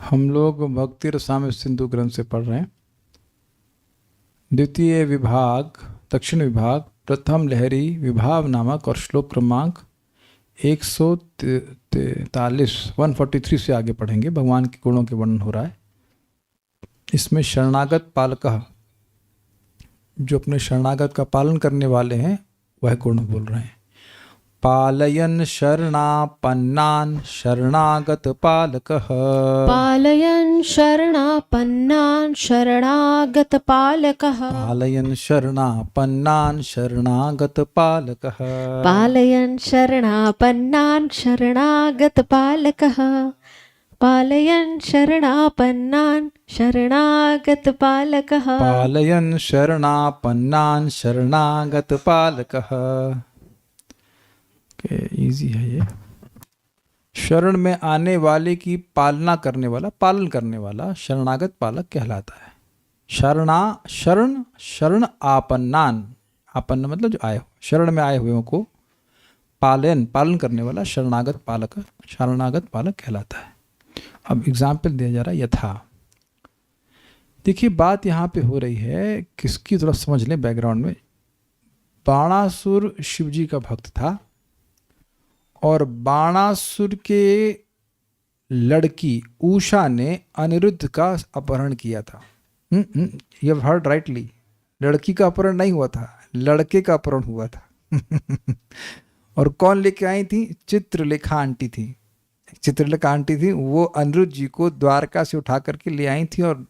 हम लोग भक्ति रसायन सिंधु ग्रंथ से पढ़ रहे हैं। द्वितीय विभाग, दक्षिण विभाग, प्रथम लहरी विभाव नामक और श्लोक क्रमांक 143 से आगे पढ़ेंगे। भगवान के गुणों के वर्णन हो रहा है। इसमें शरणागत पालकः, जो अपने शरणागत का पालन करने वाले हैं, वह गुण बोल रहे हैं। पालयन् शरणापन्नान् शरणागत पालकः, पालयन् शरणापन्नान् शरणागत पालकः, पालयन् शरणापन्नान् शरणागत पालकः, पालयन् शरणापन्नान् शरणागत पालकः, पालयन् शरणापन्नान् शरणागत पालकः, पालयन् शरणापन्नान् शरणागत पालकः। इजी है ये। शरण में आने वाले की पालना करने वाला, पालन करने वाला शरणागत पालक कहलाता है। शरण आपन्नान, आपन्न मतलब जो आए हो, शरण में आए हुए को पालन करने वाला शरणागत पालक कहलाता है। अब एग्जाम्पल दिया जा रहा है यथा। देखिए बात यहाँ पे हो रही है किसकी, थोड़ा समझ लें बैकग्राउंड में। बाणासुर शिवजी का भक्त था और बाणासुर के लड़की उषा ने अनिरुद्ध का अपहरण किया था। यू हैव हर्ड राइटली, लड़की का अपहरण नहीं हुआ था, लड़के का अपहरण हुआ था। और कौन लेके आई थी? चित्रलेखा आंटी थी। चित्रलेखा आंटी थी, वो अनिरुद्ध जी को द्वारका से उठा करके ले आई थी और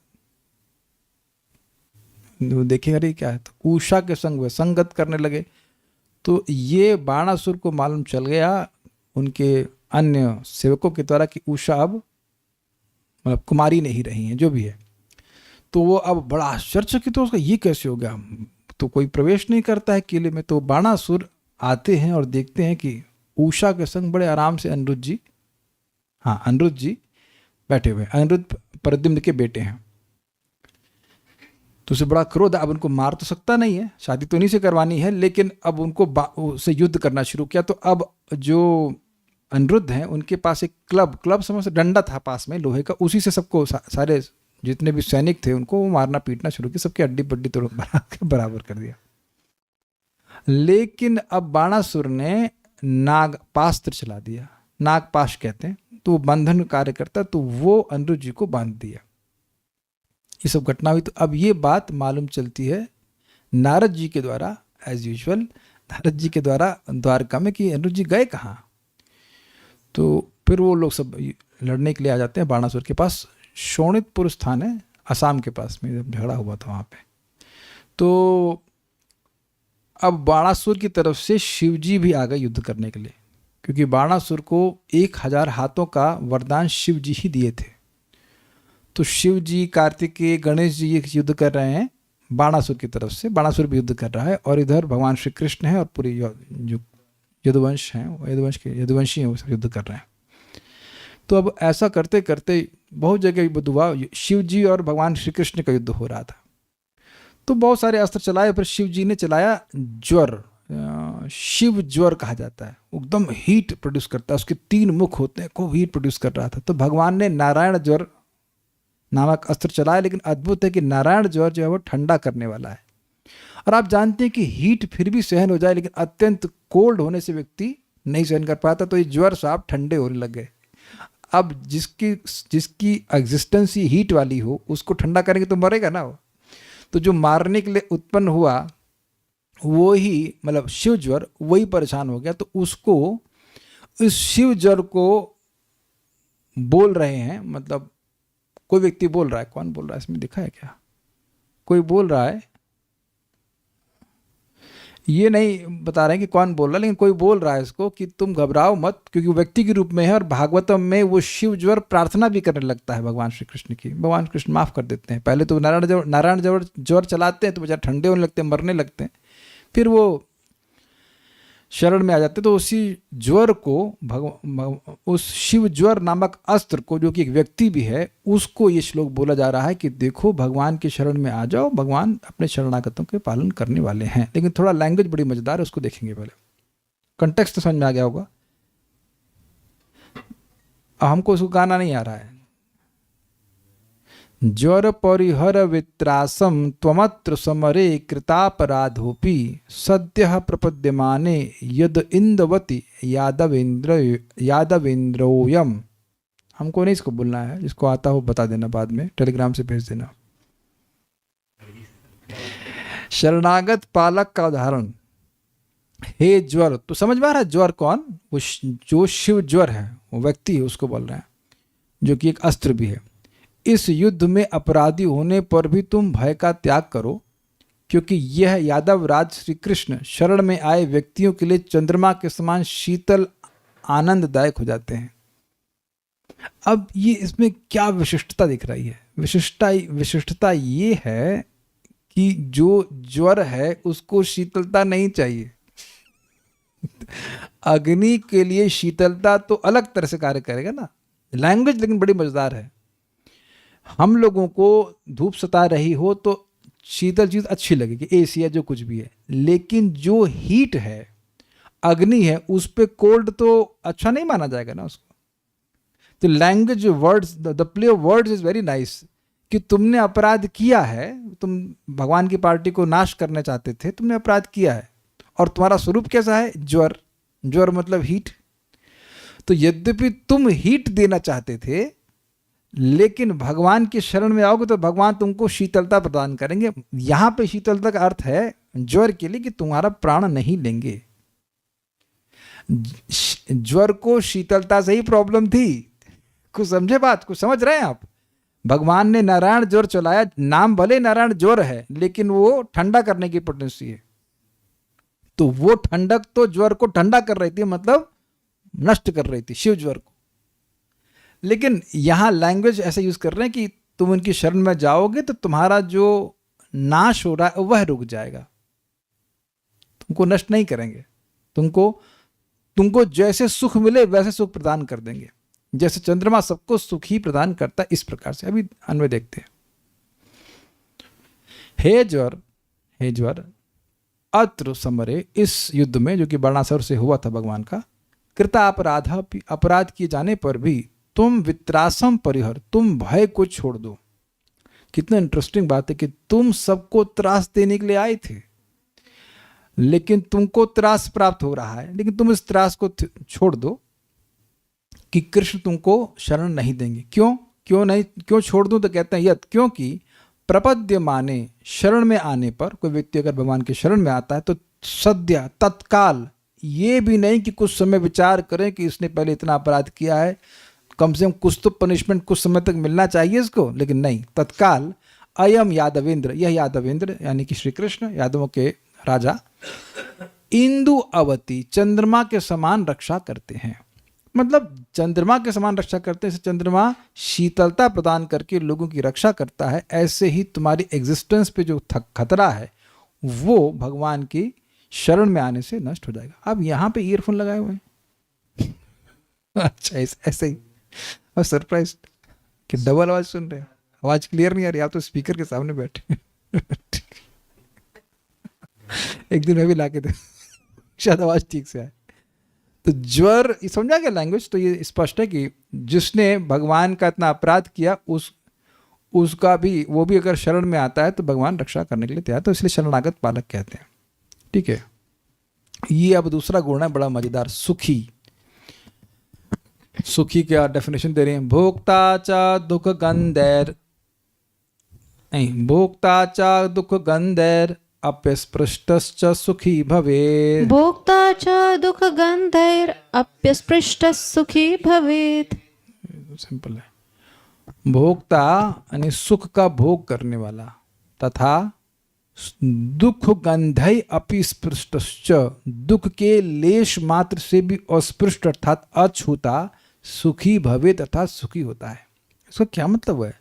देखिए अरे क्या है, तो उषा के संग वे संगत करने लगे। तो ये बाणासुर को मालूम चल गया उनके अन्य सेवकों के द्वारा कि उषा अब मतलब कुमारी नहीं रही हैं, जो भी है। तो वो अब बड़ा आश्चर्यचकित तो उसका ये कैसे हो गया, तो कोई प्रवेश नहीं करता है किले में। तो बाणासुर आते हैं और देखते हैं कि उषा के संग बड़े आराम से अनिरुद्ध जी बैठे हुए। अनिरुद्ध प्रद्युम्न के बेटे हैं। तो उसे बड़ा क्रोध, अब उनको मार तो सकता नहीं है, शादी तो नहीं से करवानी है, लेकिन अब उनको उससे युद्ध करना शुरू किया। तो अब जो अनिरुद्ध हैं उनके पास एक क्लब समझ से डंडा था पास में लोहे का, उसी से सबको सारे जितने भी सैनिक थे उनको मारना पीटना शुरू किया, सबकी हड्डी पड्डी तोड़ बराबर कर दिया। लेकिन अब बाणासुर ने नागपास्त्र चला दिया, नागपाश कहते हैं, तो बंधन कार्य करता, तो वो अनिरुद्ध जी को बांध दिया। ये सब घटना हुई। तो अब ये बात मालूम चलती है नारद जी के द्वारा, एज यूजुअल नारद जी के द्वारा द्वारका में कि अनिरुद्ध जी गए कहाँ। तो फिर वो लोग सब लड़ने के लिए आ जाते हैं बाणासुर के पास। शोणितपुर स्थान है असम के पास में, जब झगड़ा हुआ था वहाँ पे। तो अब बाणासुर की तरफ से शिवजी भी आ गए युद्ध करने के लिए, क्योंकि बाणासुर को 1000 हाथों का वरदान शिवजी ही दिए थे। तो शिव जी, कार्तिकेय, गणेश जी ये युद्ध कर रहे हैं बाणासुर की तरफ से, बाणासुर भी युद्ध कर रहा है, और इधर भगवान श्री कृष्ण है और पूरी जो यदुवंश हैं, यदुवंशी हैं, वो सब युद्ध कर रहे हैं। तो अब ऐसा करते करते बहुत जगह युद्ध हुआ, शिव जी और भगवान श्री कृष्ण का युद्ध हो रहा था। तो बहुत सारे अस्त्र चलाए, फिर शिव जी ने चलाया ज्वर, शिव ज्वर कहा जाता है, एकदम हीट प्रोड्यूस करता है, उसके 3 मुख होते हैं, खूब हीट प्रोड्यूस कर रहा था। तो भगवान ने नारायण ज्वर नामक अस्त्र चलाया, लेकिन अद्भुत है कि नारायण ज्वर जो है वो ठंडा करने वाला है। और आप जानते हैं कि हीट फिर भी सहन हो जाए, लेकिन अत्यंत कोल्ड होने से व्यक्ति नहीं सहन कर पाता। तो ये ज्वर साहब ठंडे होने लग गए। अब जिसकी एग्जिस्टेंस ही हीट वाली हो, उसको ठंडा करेंगे तो मरेगा ना वो। तो जो मारने के लिए उत्पन्न हुआ वो ही मतलब शिव ज्वर, वही परेशान हो गया। तो उसको, इस शिव ज्वर को बोल रहे हैं, मतलब कोई व्यक्ति बोल रहा है, कौन बोल रहा है इसमें दिखा है क्या? कोई बोल रहा है, ये नहीं बता रहे हैं कि कौन बोल रहा है, लेकिन कोई बोल रहा है इसको कि तुम घबराओ मत, क्योंकि वो व्यक्ति के रूप में है। और भागवतम में वो शिव ज्वर प्रार्थना भी करने लगता है भगवान श्री कृष्ण की। भगवान कृष्ण माफ कर देते हैं। पहले तो नारायण ज्वर चलाते हैं तो बेचारे ठंडे होने लगते हैं, मरने लगते हैं, फिर वो शरण में आ जाते। तो उसी ज्वर को, उस शिव ज्वर नामक अस्त्र को, जो कि एक व्यक्ति भी है, उसको ये श्लोक बोला जा रहा है कि देखो भगवान की शरण में आ जाओ, भगवान अपने शरणागतों के पालन करने वाले हैं। लेकिन थोड़ा लैंग्वेज बड़ी मजेदार है, उसको देखेंगे पहले। कंटेक्स्ट तो समझ में आ गया होगा। हमको उसको गाना नहीं आ रहा है, ज्वर परिहर वित्रासम त्वमत्र समरे कृतापराधोपि सद्यः प्रपद्यमाने यद इंदवति यादवेंद्रोयम। हमको नहीं इसको बोलना है, जिसको आता हो बता देना, बाद में टेलीग्राम से भेज देना। शरणागत पालक का उदाहरण, हे ज्वर। तो समझ में आ रहा है ज्वर कौन? वो जो शिव ज्वर है, वो व्यक्ति है, उसको बोल रहे हैं, जो कि एक अस्त्र भी है। इस युद्ध में अपराधी होने पर भी तुम भय का त्याग करो, क्योंकि यह यादव राज श्री कृष्ण शरण में आए व्यक्तियों के लिए चंद्रमा के समान शीतल आनंददायक हो जाते हैं। अब ये इसमें क्या विशिष्टता दिख रही है? विशिष्टता ये है कि जो ज्वर है उसको शीतलता नहीं चाहिए। अग्नि के लिए शीतलता तो अलग तरह से कार्य करेगा ना। लैंग्वेज लेकिन बड़ी मजेदार है। हम लोगों को धूप सता रही हो तो शीतल चीज अच्छी लगेगी, एसी है जो कुछ भी है, लेकिन जो हीट है, अग्नि है, उस पे कोल्ड तो अच्छा नहीं माना जाएगा ना उसको। तो language words, the play of words is very nice. कि तुमने अपराध किया है, तुम भगवान की पार्टी को नाश करना चाहते थे, तुमने अपराध किया है, और तुम्हारा स्वरूप कैसा है? ज्वर। ज्वर मतलब हीट। तो यद्यपि तुम हीट देना चाहते थे, लेकिन भगवान की शरण में आओगे तो भगवान तुमको शीतलता प्रदान करेंगे। यहां पे शीतलता का अर्थ है ज्वर के लिए कि तुम्हारा प्राण नहीं लेंगे। ज्वर को शीतलता से ही प्रॉब्लम थी। कुछ समझे बात? कुछ समझ रहे हैं आप? भगवान ने नारायण ज्वर चलाया, नाम भले नारायण ज्वर है, लेकिन वो ठंडा करने की पोटेंसी है। तो वो ठंडक तो ज्वर को ठंडा कर रही थी, मतलब नष्ट कर रही थी शिव ज्वर को। लेकिन यहां लैंग्वेज ऐसे यूज कर रहे हैं कि तुम उनकी शरण में जाओगे तो तुम्हारा जो नाश हो रहा है वह रुक जाएगा, तुमको नष्ट नहीं करेंगे। तुमको जैसे सुख मिले वैसे सुख प्रदान कर देंगे, जैसे चंद्रमा सबको सुख ही प्रदान करता है, इस प्रकार से। अभी अन्वय देखते हैं। हे ज्वर अत्र समरे, इस युद्ध में जो कि वर्णासुर से हुआ था भगवान का, कृता अपराध किए जाने पर भी तुम वित्रासम परिहर, तुम भय को छोड़ दो। कितना इंटरेस्टिंग बात है कि तुम सबको त्रास देने के लिए आए थे, लेकिन तुमको त्रास प्राप्त हो रहा है, लेकिन तुम इस त्रास को छोड़ दो कि कृष्ण तुमको शरण नहीं देंगे। क्यों छोड़ दूं? तो कहते हैं यत, क्योंकि प्रपद्य माने, शरण में आने पर, कोई व्यक्ति अगर भगवान के शरण में आता है तो सद्य, तत्काल, ये भी नहीं कि कुछ समय विचार करें कि इसने पहले इतना अपराध किया है, कम से कम कुछ तो पनिशमेंट कुछ समय तक मिलना चाहिए इसको, लेकिन नहीं, तत्काल। अयम यादवेंद्र, यह यादवेंद्र यानी कि श्री कृष्ण, यादवों के राजा, इंदु अवती, चंद्रमा के समान रक्षा करते हैं। मतलब चंद्रमा के समान रक्षा करते हैं। चंद्रमा शीतलता प्रदान करके लोगों की रक्षा करता है, ऐसे ही तुम्हारी एग्जिस्टेंस पे जो खतरा है वो भगवान की शरण में आने से नष्ट हो जाएगा। अब यहाँ पे ईयरफोन लगाए हुए हैं। अच्छा, ऐसे ही। और सरप्राइज कि डबल आवाज सुन रहे हैं, आवाज क्लियर नहीं आ रही, आप तो स्पीकर के सामने बैठे। एक दिन मैं भी लाके दे, शायद आवाज ठीक से आए। तो ज्वर, समझा क्या लैंग्वेज? तो ये स्पष्ट है कि जिसने भगवान का इतना अपराध किया, उसका भी, वो भी अगर शरण में आता है तो भगवान रक्षा करने के लिए तैयार, तो इसलिए शरणागत पालक कहते हैं। ठीक है। ये अब दूसरा गुण है बड़ा मजेदार, सुखी। सुखी क्या डेफिनेशन दे रहे हैं? भोक्ता च दुख गंधैर, नहीं, भोक्ता च दुख गंधैर अप्यस्पृष्टश्च सुखी भवेत्। भोक्ता च दुख गंधैर अप्यस्पृष्टः सुखी भवेत्। सिंपल है। भोक्ता यानी सुख का भोग करने वाला, तथा दुख गंधै अपि स्पृष्टश्च, दुख के लेश मात्र से भी अस्पृष्ट अर्थात अछूता सुखी भवेत् अर्थात सुखी होता है। इसका क्या मतलब है?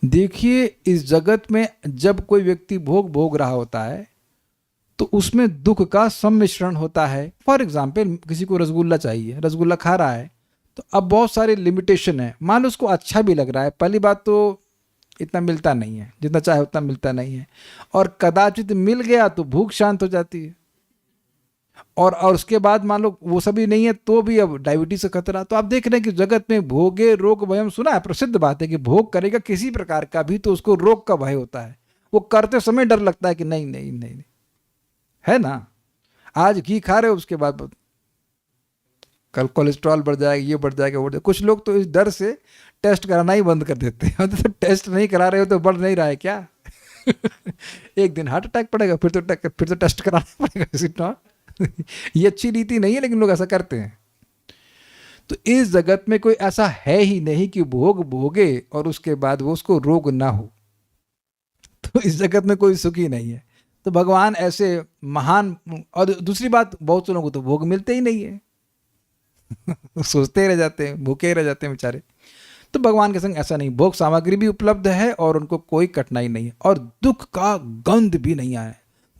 देखिए, इस जगत में जब कोई व्यक्ति भोग रहा होता है तो उसमें दुख का सम्मिश्रण होता है। फॉर एग्जाम्पल, किसी को रसगुल्ला चाहिए, रसगुल्ला खा रहा है, तो अब बहुत सारे लिमिटेशन है। मान लो उसको अच्छा भी लग रहा है, पहली बात तो इतना मिलता नहीं है, जितना चाहे उतना मिलता नहीं है, और कदाचित मिल गया तो भूख शांत हो जाती है। और उसके बाद मान लो वो सभी नहीं है तो भी अब डायबिटीज का खतरा। तो आप देख रहे हैं कि जगत में भोगे रोग भयम, सुना है, प्रसिद्ध बात है कि भोग करेगा किसी प्रकार का भी तो उसको रोग का भय होता है। वो करते समय डर लगता है कि नहीं नहीं नहीं, नहीं। है ना, आज घी खा रहे हो उसके बाद कल कोलेस्ट्रॉल बढ़ जाएगा, ये बढ़ जाएगा, वो बढ़ जाएगा। कुछ लोग तो इस डर से टेस्ट कराना ही बंद कर देते हैं। तो टेस्ट नहीं करा रहे हो तो बढ़ नहीं रहा है क्या? एक दिन हार्ट अटैक पड़ेगा, फिर तो टेस्ट कराना पड़ेगा, इज इट नॉट? ये अच्छी रीति नहीं है, लेकिन लोग ऐसा करते हैं। तो इस जगत में कोई ऐसा है ही नहीं कि भोग भोगे और उसके बाद वो उसको रोग ना हो। तो इस जगत में कोई सुखी नहीं है। तो भगवान ऐसे महान, और दूसरी बात, बहुत से लोगों को तो भोग मिलते ही नहीं है। सोचते रह जाते हैं, भूखे रह जाते हैं बेचारे। तो भगवान के संग ऐसा नहीं, भोग सामग्री भी उपलब्ध है और उनको कोई कठिनाई नहीं है और दुख का गंध भी नहीं आया।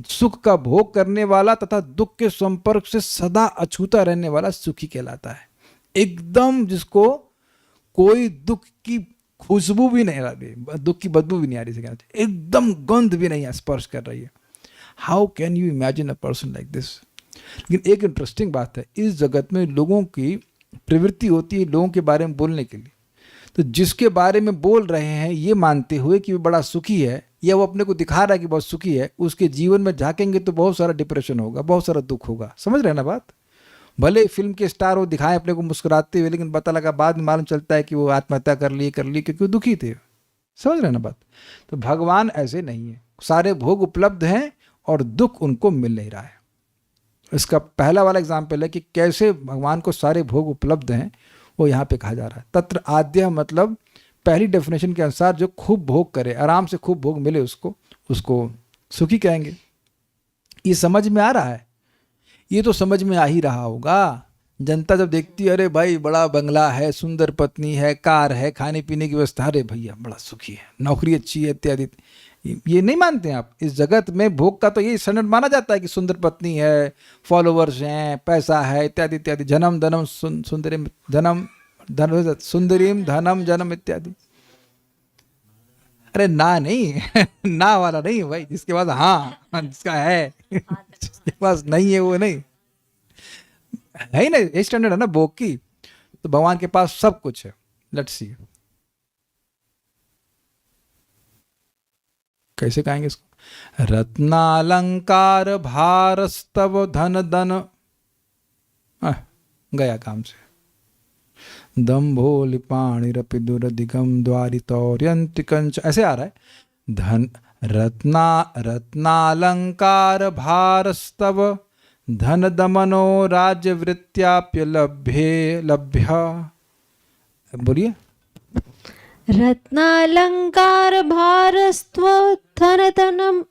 सुख का भोग करने वाला तथा दुख के संपर्क से सदा अछूता रहने वाला सुखी कहलाता है। एकदम जिसको कोई दुख की खुशबू भी नहीं आ रही, दुख की बदबू भी नहीं आ रही, एकदम गंध भी नहीं स्पर्श कर रही है। How can you imagine a person like this? लेकिन एक इंटरेस्टिंग बात है, इस जगत में लोगों की प्रवृत्ति होती है लोगों के बारे में बोलने के लिए। तो जिसके बारे में बोल रहे हैं ये मानते हुए कि वो बड़ा सुखी है या वो अपने को दिखा रहा है कि बहुत सुखी है, उसके जीवन में झांकेंगे तो बहुत सारा डिप्रेशन होगा, बहुत सारा दुख होगा। समझ रहे हैं ना बात? भले फिल्म के स्टार वो दिखाएं अपने को मुस्कुराते हुए, लेकिन पता लगा बाद में मालूम चलता है कि वो आत्महत्या कर ली क्योंकि वो दुखी थे। समझ रहे हैं ना बात? तो भगवान ऐसे नहीं है, सारे भोग उपलब्ध हैं और दुख उनको मिल नहीं रहा है। इसका पहला वाला एग्जाम्पल है कि कैसे भगवान को सारे भोग उपलब्ध हैं, वो यहाँ पे कहा जा रहा है। तत्र आद्य मतलब पहली डेफिनेशन के अनुसार जो खूब भोग करे, आराम से खूब भोग मिले उसको सुखी कहेंगे। ये समझ में आ रहा है? ये तो समझ में आ ही रहा होगा। जनता जब देखती है अरे भाई बड़ा बंगला है, सुंदर पत्नी है, कार है, खाने पीने की व्यवस्था, अरे भैया बड़ा सुखी है, नौकरी अच्छी है इत्यादि, ये नहीं मानते हैं आप? इस जगत में भोग का तो यही स्टैंडर्ड माना जाता है कि सुंदर पत्नी है, फॉलोवर्स हैं, पैसा है इत्यादि इत्यादि, जन्म धनम सुंदरीम धनम धन सुंदरीम धनम जन्म इत्यादि। अरे ना नहीं ना वाला नहीं भाई, जिसके पास हाँ जिसका है जिसके पास नहीं है वो नहीं है ही ना। ये स्टैंडर्ड है ना भोग की। तो भगवान के पास सब कुछ है। लेट्स सी कैसे कहेंगे इसको। रत्नालंकार भारस्तव धन धन, गया काम से। दम्भो लिपाणिरपि दुरधिगम द्वारितौर्यंत्रिकंच, ऐसे आ रहा है। धन रत्नालंकार भारस्तव धन दमनो राज्यवृत्त्याप्य लभ्य। बोलिए। रत्नालंकार भारस्त्व धन धनम,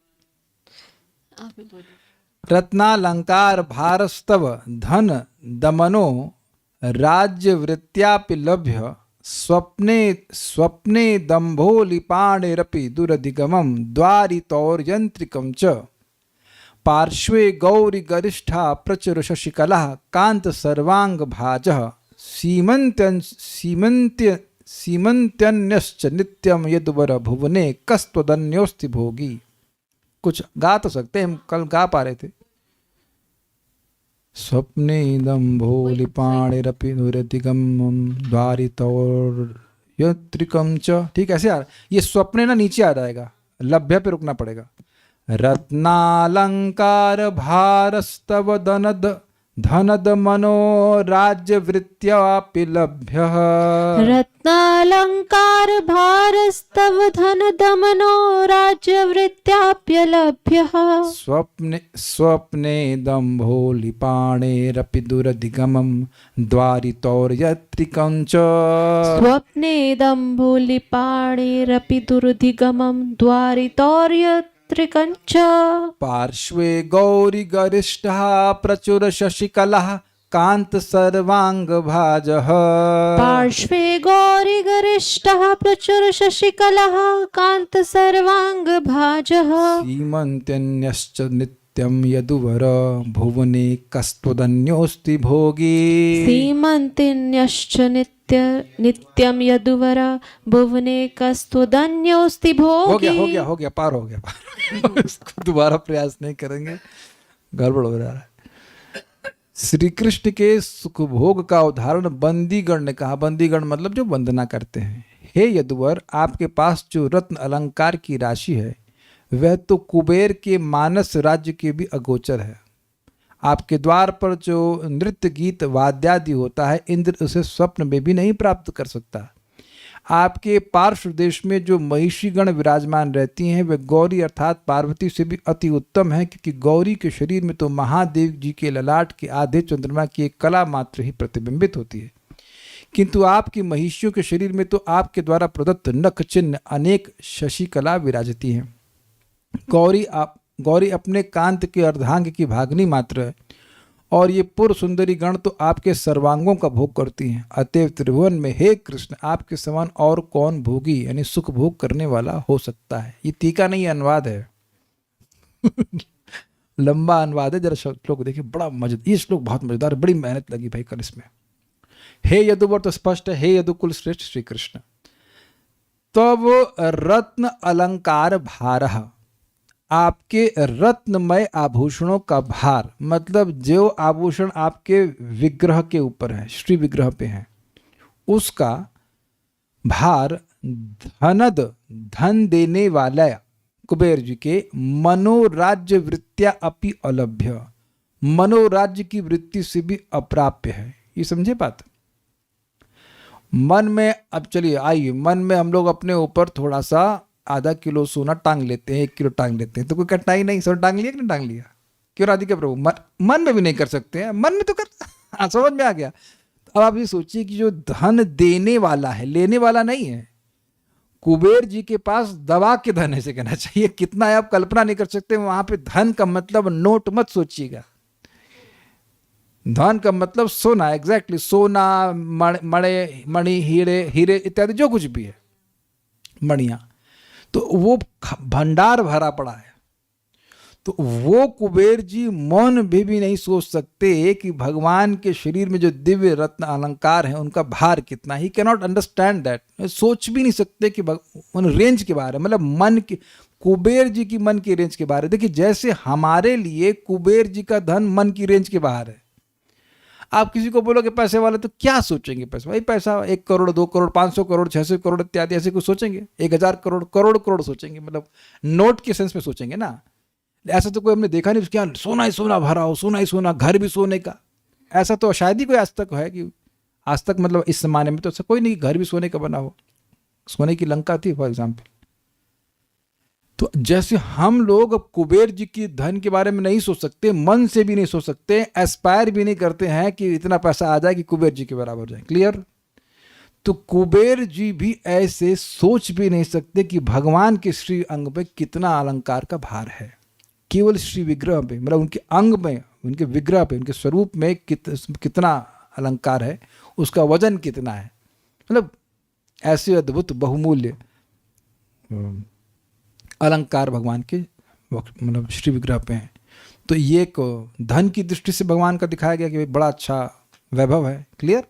रत्नालंकार भारस्तव धन दमनो राज्यवृत्त्यापि लभ्य स्वप्ने दम्भोलिपाणिरपि दुरधिगमं द्वारितौर्यंत्रिकं च पार्श्वे गौरी गरिष्ठा प्रचुर शशिकला कांत सर्वांग भाजः सीमंत्यन्यश्च नित्यम यदुवर भुवने कस्त्वदन्योस्ति भोगी। कुछ गा तो सकते हैं, हम कल गा पा रहे थे। स्वप्ने दम्भोलिपाणिरपि दुरधिगमं द्वारितौर्यंत्रिकं च, ठीक ऐसे यार। ये स्वप्ने ना नीचे आ जाएगा, लभ्य पे रुकना पड़ेगा। रत्नालंकार भारस्तव धनद मनो राज्यवृत्त्यापि लभ्य। रत्नालंकार भारस्तव धन दमनो राज्यवृत्त्याप्य लभ्य। स्वप्ने दम्भोलिपाणेरपि दुरधिगमं द्वारितौर्यंत्रिकं च। स्वप्ने दम्भोलिपाणिरपि दुरधिगमं द्वारितौर्यंत्रिकं च। पार्श्वे गौरी गरिष्ठः प्रचुर शशिकलः कांत सर्वांग भाजः। पार्श्वे गौरी गरिष्ठः प्रचुर शशिकलः कांत सर्वांग भाजः। सीमन्त्यन्यश्च नित्यं यदुवर भुवने कस्त्वदन्योस्ति भोगी। सीमन्त्यन्यश्च नित्यं यदुवर भुवने कस्त्वदन्योस्ति भोगी। हो गया पार हो गया इसको दोबारा प्रयास नहीं करेंगे, गड़बड़ हो रहा है। श्री कृष्ण के सुखभोग का उदाहरण बंदीगण ने कहा। बंदीगण मतलब जो वंदना करते हैं। हे यदुवर, आपके पास जो रत्न अलंकार की राशि है वह तो कुबेर के मानस राज्य के भी अगोचर है। आपके द्वार पर जो नृत्य गीत वाद्यादि होता है, इंद्र उसे स्वप्न में भी नहीं प्राप्त कर सकता। आपके पार्श्व देश में जो महिषीगण विराजमान रहती हैं वे गौरी अर्थात पार्वती से भी अति उत्तम है, क्योंकि गौरी के शरीर में तो महादेव जी के ललाट के आधे चंद्रमा की एक कला मात्र ही प्रतिबिंबित होती है, किंतु आपकी महिषियों के शरीर में तो आपके द्वारा प्रदत्त नख चिन्ह अनेक शशि कला विराजती हैं। गौरी अपने कांत के अर्धांग की भागनी मात्र है, और ये पूर्व सुंदरी गण तो आपके सर्वांगों का भोग करती हैं। अतएव त्रिभुवन में हे कृष्ण, आपके समान और कौन भोगी यानी सुख भोग करने वाला हो सकता है। ये टीका नहीं, अनुवाद है। लंबा अनुवाद है, जरा श्लोक देखिए, बड़ा मजेदार। ये श्लोक बहुत मजेदार, बड़ी मेहनत लगी भाई कल इसमें। हे यदुवर तो स्पष्ट है, हे यदुकुल श्रेष्ठ श्री कृष्ण। तब रत्न अलंकार भारः, आपके रत्नमय आभूषणों का भार, मतलब जो आभूषण आपके विग्रह के ऊपर है, श्री विग्रह पे है, उसका भार धनद धन देने वाला कुबेर जी के मनोराज्य वृत्तिया अपि अलभ्य, मनोराज्य की वृत्ति से भी अप्राप्य है। ये समझे बात? मन में, अब चलिए आइए, मन में हम लोग अपने ऊपर थोड़ा सा आधा किलो सोना टांग लेते हैं, 1 किलो टांग लेते हैं, तो कोई कठिनाई नहीं, सोना टांग लिया कि नहीं टांग लिया? क्यों राधिका प्रभु? मन में भी नहीं कर सकते हैं, मन में तो कर। समझ में आ गया? अब आप ये सोचिए कि जो धन देने वाला है, लेने वाला नहीं है। कुबेर जी के पास दबा के धन ऐसे कहना चाहिए, कितना है आप कल्पना नहीं कर सकते। वहां पे धन का मतलब नोट मत सोचिएगा, धन का मतलब सोना, एग्जैक्टली सोना, मणि, हीरे इत्यादि जो कुछ भी है, मणियां, तो वो भंडार भरा पड़ा है। तो वो कुबेर जी मौन भी नहीं सोच सकते कि भगवान के शरीर में जो दिव्य रत्न अलंकार हैं उनका भार कितना। He can not understand that, सोच भी नहीं सकते कि उन रेंज के बारे, मतलब मन के, कुबेर जी की मन की रेंज के बारे। देखिए, जैसे हमारे लिए कुबेर जी का धन मन की रेंज के बाहर है। आप किसी को बोलोगे पैसे वाला, तो क्या सोचेंगे? पैसा, भाई पैसा 1 करोड़, 2 करोड़, 500 करोड़, 600 करोड़ इत्यादि ऐसे कुछ सोचेंगे? 1000 करोड़, करोड़ सोचेंगे, मतलब नोट के सेंस में सोचेंगे ना। ऐसा तो कोई हमने देखा नहीं, क्या सोना ही सोना भरा हो, सोना ही सोना, घर भी सोने का। ऐसा तो शायद ही कोई आज तक है कि आज तक, मतलब इस जमाने में तो ऐसा कोई नहीं, घर भी सोने का बना हो। सोने की लंका थी फॉर एग्जाम्पल। तो जैसे हम लोग कुबेर जी की धन के बारे में नहीं सोच सकते, मन से भी नहीं सोच सकते, एस्पायर भी नहीं करते हैं कि इतना पैसा आ जाए कि कुबेर जी के बराबर हो जाए। क्लियर? तो कुबेर जी भी ऐसे सोच भी नहीं सकते कि भगवान के श्री अंग पे कितना अलंकार का भार है। केवल श्री विग्रह पे, मतलब उनके अंग में, उनके विग्रह पे, उनके स्वरूप में कितना अलंकार है, उसका वजन कितना है, मतलब ऐसे अद्भुत बहुमूल्य अलंकार भगवान के मतलब श्री विग्रह पे हैं। तो ये एक धन की दृष्टि से भगवान का दिखाया गया कि बड़ा अच्छा वैभव है। क्लियर?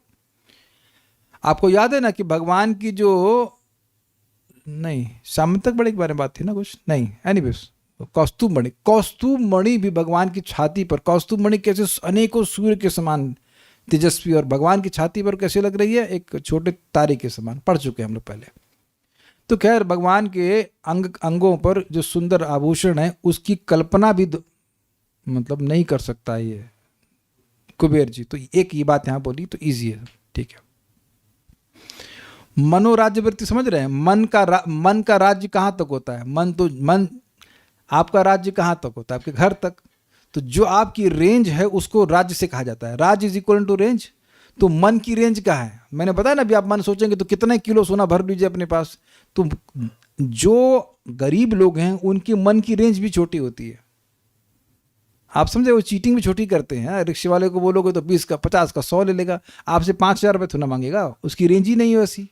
आपको याद है ना कि भगवान की जो, नहीं शाम तक बड़े के बारे में बात थी ना कुछ, नहीं एनीवेज, कौस्तुभ मणि भी भगवान की छाती पर, कौस्तुभ मणि कैसे अनेकों सूर्य के समान तेजस्वी, और भगवान की छाती पर कैसे लग रही है? एक छोटे तारे के समान। पढ़ चुके हैं हम लोग पहले। तो खैर, भगवान के अंगों पर जो सुंदर आभूषण है उसकी कल्पना भी मतलब नहीं कर सकता ये कुबेर जी। तो एक ये बात यहाँ बोली तो इजी है, ठीक है। मनोराज्य वृत्ति समझ रहे हैं? मन का राज्य कहाँ तक होता है? मन आपका राज्य कहाँ तक होता है? आपके घर तक। तो जो आपकी रेंज है उसको राज्य से कहा जाता है। राज्य इज इक्वल टू रेंज। तो मन की रेंज क्या है? मैंने बताया ना, अभी आप मन सोचेंगे तो कितने किलो सोना भर लीजिए अपने पास। तो जो गरीब लोग हैं उनकी मन की रेंज भी छोटी होती है। आप समझे? वो चीटिंग भी छोटी करते हैं। रिक्शे वाले को बोलोगे तो 20 का, 50 का, 100 ले लेगा, आपसे 5000 रुपये थोड़ा मांगेगा। उसकी रेंज ही नहीं है वैसी।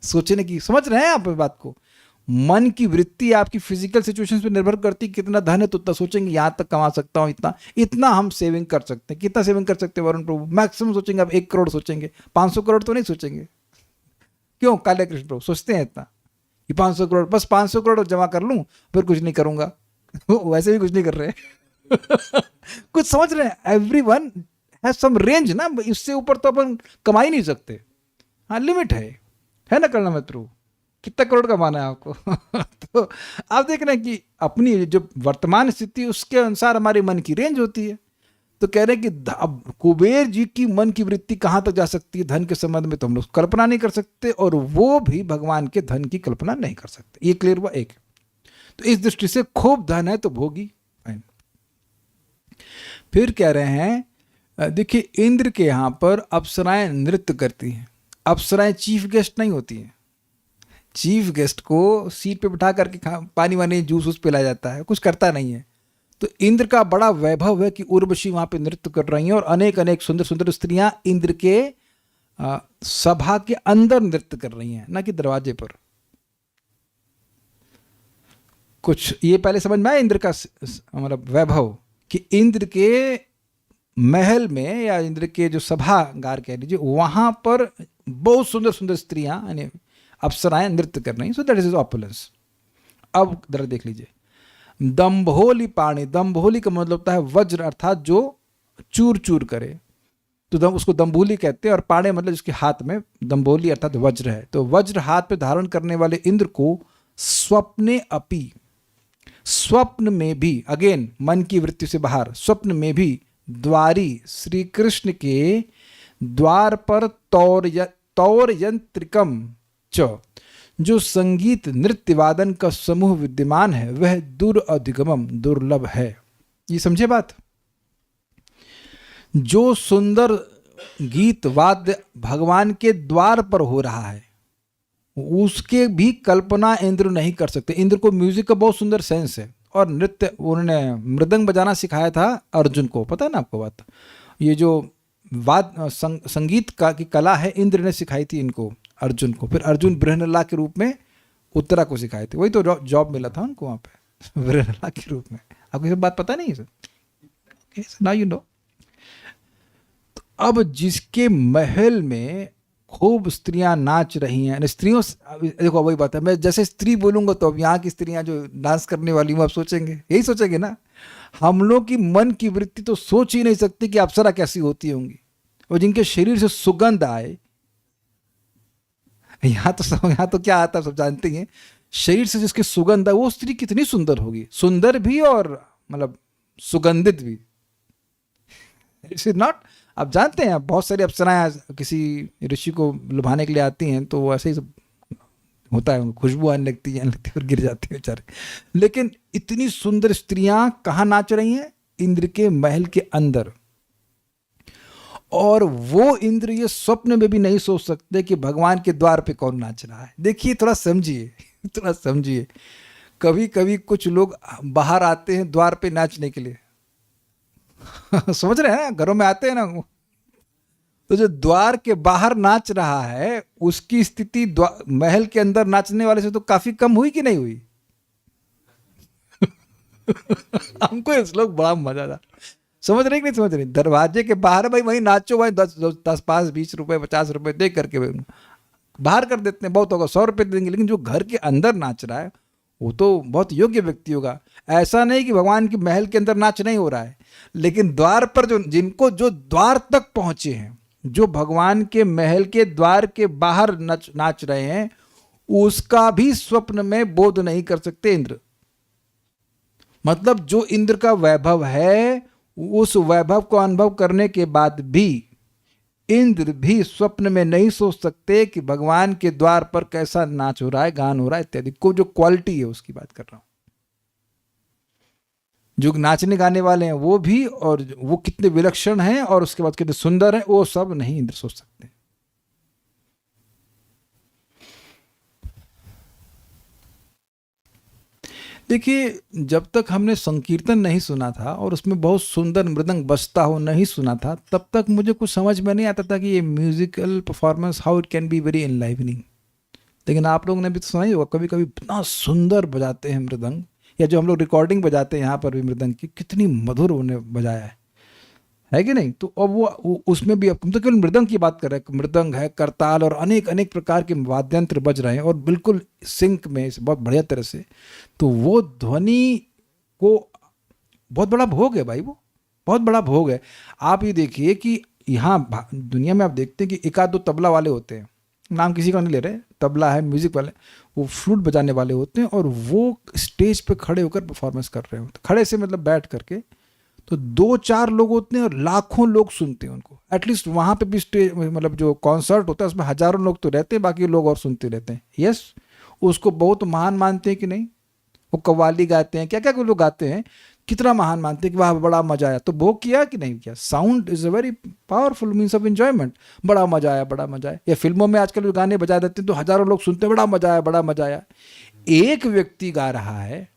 सोचने की, समझ रहे हैं आप बात को? मन की वृत्ति आपकी फिजिकल सिचुएशंस पे निर्भर करती है। कितना धन है तो उतना सोचेंगे यहाँ तक कमा सकता हूँ, इतना हम सेविंग कर सकते हैं। कितना सेविंग कर सकते हैं वरुण प्रभु? मैक्सिमम सोचेंगे आप 1 करोड़ सोचेंगे, 500 करोड़ तो नहीं सोचेंगे। क्यों काले कृष्ण प्रभु सोचते हैं इतना कि 500 करोड़, बस 500 करोड़ जमा कर लूँ फिर कुछ नहीं करूँगा। वैसे भी कुछ नहीं कर रहे। कुछ समझ रहे हैं? एवरीवन है सम रेंज ना, इससे ऊपर तो अपन कमा ही नहीं सकते। हाँ, लिमिट है ना करना मित्रों, कितना करोड़ कमाना है आपको तो आप देख रहे हैं कि अपनी जो वर्तमान स्थिति उसके अनुसार हमारे मन की रेंज होती है। तो कह रहे हैं कि अब कुबेर जी की मन की वृत्ति कहाँ तक जा सकती है धन के संबंध में, तो हम लोग कल्पना नहीं कर सकते, और वो भी भगवान के धन की कल्पना नहीं कर सकते। ये क्लियर हुआ एक। तो इस दृष्टि से खूब धन है तो भोगी। फाइन। फिर कह रहे हैं देखिए, इंद्र के यहाँ पर अप्सराएं नृत्य करती हैं। अप्सराएं चीफ गेस्ट नहीं होती हैं। चीफ गेस्ट को सीट पे बिठा करके पानी वानी जूस वूस पिलाया जाता है, कुछ करता नहीं है। तो इंद्र का बड़ा वैभव है कि उर्वशी वहां पे नृत्य कर रही हैं, और अनेक अनेक सुंदर सुंदर स्त्रियां इंद्र के सभा के अंदर नृत्य कर रही हैं, ना कि दरवाजे पर। कुछ ये पहले समझ में आया इंद्र का मतलब वैभव, कि इंद्र के महल में या इंद्र के जो सभागार कह लीजिए, वहां पर बहुत सुंदर सुंदर स्त्रियां यानी अप्सराएं नृत्य कर रही हैं। So that is opulence. अब जरा देख लीजिए, दंभोली पाणी, दंभोली का मतलब होता है वज्र, अर्थात जो चूर चूर करे, तो उसको दंभोली कहते हैं। और पाणे मतलब जिसके हाथ में, दंभोली अर्थात वज्र है। तो वज्र हाथ पे धारण करने वाले इंद्र को स्वप्ने अपि, स्वप्न में भी, अगेन मन की वृत्ति से बाहर, स्वप्न में भी द्वारी श्री कृष्ण के द्वार पर तौर यंत्रिकम च, जो संगीत नृत्य वादन का समूह विद्यमान है, वह दुर्अधिगमम, दुर्लभ है। ये समझे बात? जो सुंदर गीत वाद्य भगवान के द्वार पर हो रहा है, उसके भी कल्पना इंद्र नहीं कर सकते। इंद्र को म्यूजिक का बहुत सुंदर सेंस है, और नृत्य, उन्होंने मृदंग बजाना सिखाया था अर्जुन को, पता है ना आपको बात। ये जो संगीत का की कला है, इंद्र ने सिखाई थी इनको, अर्जुन को। फिर अर्जुन बृहन्नला के रूप में उत्तरा को सिखाए थे, वही तो जॉब मिला था उनको वहाँ पे बृहन्नला के रूप में। आपको ये बात पता नहीं है सर? Now you know. तो अब जिसके महल में खूब स्त्रियां नाच रही हैं, स्त्रियों, देखो वही बात है, मैं जैसे स्त्री बोलूंगा तो अब यहाँ की स्त्रियां जो डांस करने वाली हूँ, आप सोचेंगे, यही सोचेंगे ना। हम लोग की मन की वृत्ति तो सोच ही नहीं सकती कि अप्सरा कैसी होती होंगी, और जिनके शरीर से सुगंध आए। यहाँ तो क्या आता है सब जानते हैं, शरीर से जिसकी सुगंध है वो स्त्री कितनी सुंदर होगी, सुंदर भी और मतलब सुगंधित भी। इट्स नॉट, आप जानते हैं बहुत सारी अप्सराएं किसी ऋषि को लुभाने के लिए आती हैं, तो वो ऐसे ही सब होता है, खुशबू आने लगती है और गिर जाती है बेचारे। लेकिन इतनी सुंदर स्त्रियां कहाँ नाच रही हैं? इंद्र के महल के अंदर। और वो इंद्र ये स्वप्न में भी नहीं सोच सकते कि भगवान के द्वार पे कौन नाच रहा है। देखिए, थोड़ा समझिए, थोड़ा समझिए। कभी कभी कुछ लोग बाहर आते हैं द्वार पे नाचने के लिए समझ रहे हैं, घरों में आते हैं ना, तो जो द्वार के बाहर नाच रहा है उसकी स्थिति महल के अंदर नाचने वाले से तो काफी कम हुई कि नहीं हुई? हमको इस लोग बड़ा मजा आता, समझ रहे कि नहीं समझ रहे? दरवाजे के बाहर भाई वहीं नाचो, भाई 10 5 20 रुपए 50 रुपए दे करके बाहर कर देते हैं, बहुत होगा 100 रुपए देंगे। लेकिन जो घर के अंदर नाच रहा है वो तो बहुत योग्य व्यक्ति होगा। ऐसा नहीं कि भगवान के महल के अंदर नाच नहीं हो रहा है, लेकिन द्वार पर जो द्वार तक पहुंचे हैं, जो भगवान के महल के द्वार के बाहर नाच रहे हैं, उसका भी स्वप्न में बोध नहीं कर सकते इंद्र। मतलब जो इंद्र का वैभव है, उस वैभव को अनुभव करने के बाद भी इंद्र भी स्वप्न में नहीं सोच सकते कि भगवान के द्वार पर कैसा नाच हो रहा है, गान हो रहा है इत्यादि को। जो क्वालिटी है उसकी बात कर रहा हूं, जो नाचने गाने वाले हैं वो भी, और वो कितने विलक्षण हैं और उसके बाद कितने सुंदर हैं, वो सब नहीं इंद्र सोच सकते। देखिए, जब तक हमने संकीर्तन नहीं सुना था और उसमें बहुत सुंदर मृदंग बजता हो नहीं सुना था, तब तक मुझे कुछ समझ में नहीं आता था कि ये musical performance how it can be very enlivening. लेकिन आप लोगों ने भी तो सुना ही होगा, कभी कभी इतना सुंदर बजाते हैं मृदंग, या जो हम लोग रिकॉर्डिंग बजाते हैं यहाँ पर भी मृदंग की, कितनी मधुर उन्हें बजाया है कि नहीं? तो अब वो उसमें भी, हम तो केवल मृदंग की बात कर रहे हैं, मृदंग है, करताल और अनेक अनेक प्रकार के वाद्यंत्र बज रहे हैं और बिल्कुल सिंक में बहुत बढ़िया तरह से। तो वो ध्वनि को बहुत बड़ा भोग है भाई, वो बहुत बड़ा भोग है। आप ये देखिए कि यहाँ दुनिया में आप देखते हैं कि एक आध दो तबला वाले होते हैं, नाम किसी का नहीं ले रहे, तबला है, म्यूजिक वाले, वो फ्लूट बजाने वाले होते हैं, और वो स्टेज पे खड़े होकर परफॉर्मेंस कर रहे होते हैं, खड़े से मतलब बैठ करके। तो 2-4 लोग होते हैं और लाखों लोग सुनते हैं उनको। एटलीस्ट वहाँ पे भी स्टेज मतलब जो कॉन्सर्ट होता है उसमें हजारों लोग तो रहते हैं, बाकी लोग और सुनते रहते हैं। यस, उसको बहुत महान मानते हैं कि नहीं? वो कव्वाली गाते हैं, क्या क्या लोग गाते हैं, कितना महान मानते हैं कि वाह बड़ा मजा आया। तो भोग किया कि नहीं किया? Sound is a very powerful means of enjoyment. बड़ा मजा आया, बड़ा मजा आया। या फिल्मों में आजकल जो गाने बजा देते हैं तो हजारों लोग सुनते हैं, बड़ा मजा आया, बड़ा मजा आया। एक व्यक्ति गा रहा है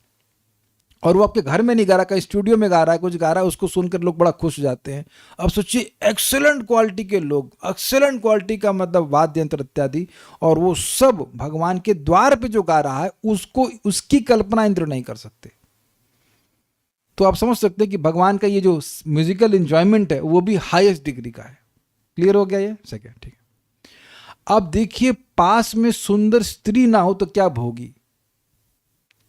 और वो आपके घर में नहीं गा रहा, कहीं स्टूडियो में गा रहा है, कुछ गा रहा है, उसको सुनकर लोग बड़ा खुश हो जाते हैं। अब सोचिए एक्सेलेंट क्वालिटी के लोग, एक्सेलेंट क्वालिटी का मतलब वाद्य यंत्र इत्यादि, और वो सब भगवान के द्वार पे जो गा रहा है उसको, उसकी कल्पना इंद्र नहीं कर सकते। तो आप समझ सकते हैं कि भगवान का ये जो म्यूजिकल एंजॉयमेंट है वो भी हाईएस्ट डिग्री का है। क्लियर हो गया ये? सेकेंड, ठीक है। अब देखिए, पास में सुंदर स्त्री ना हो तो क्या भोगी।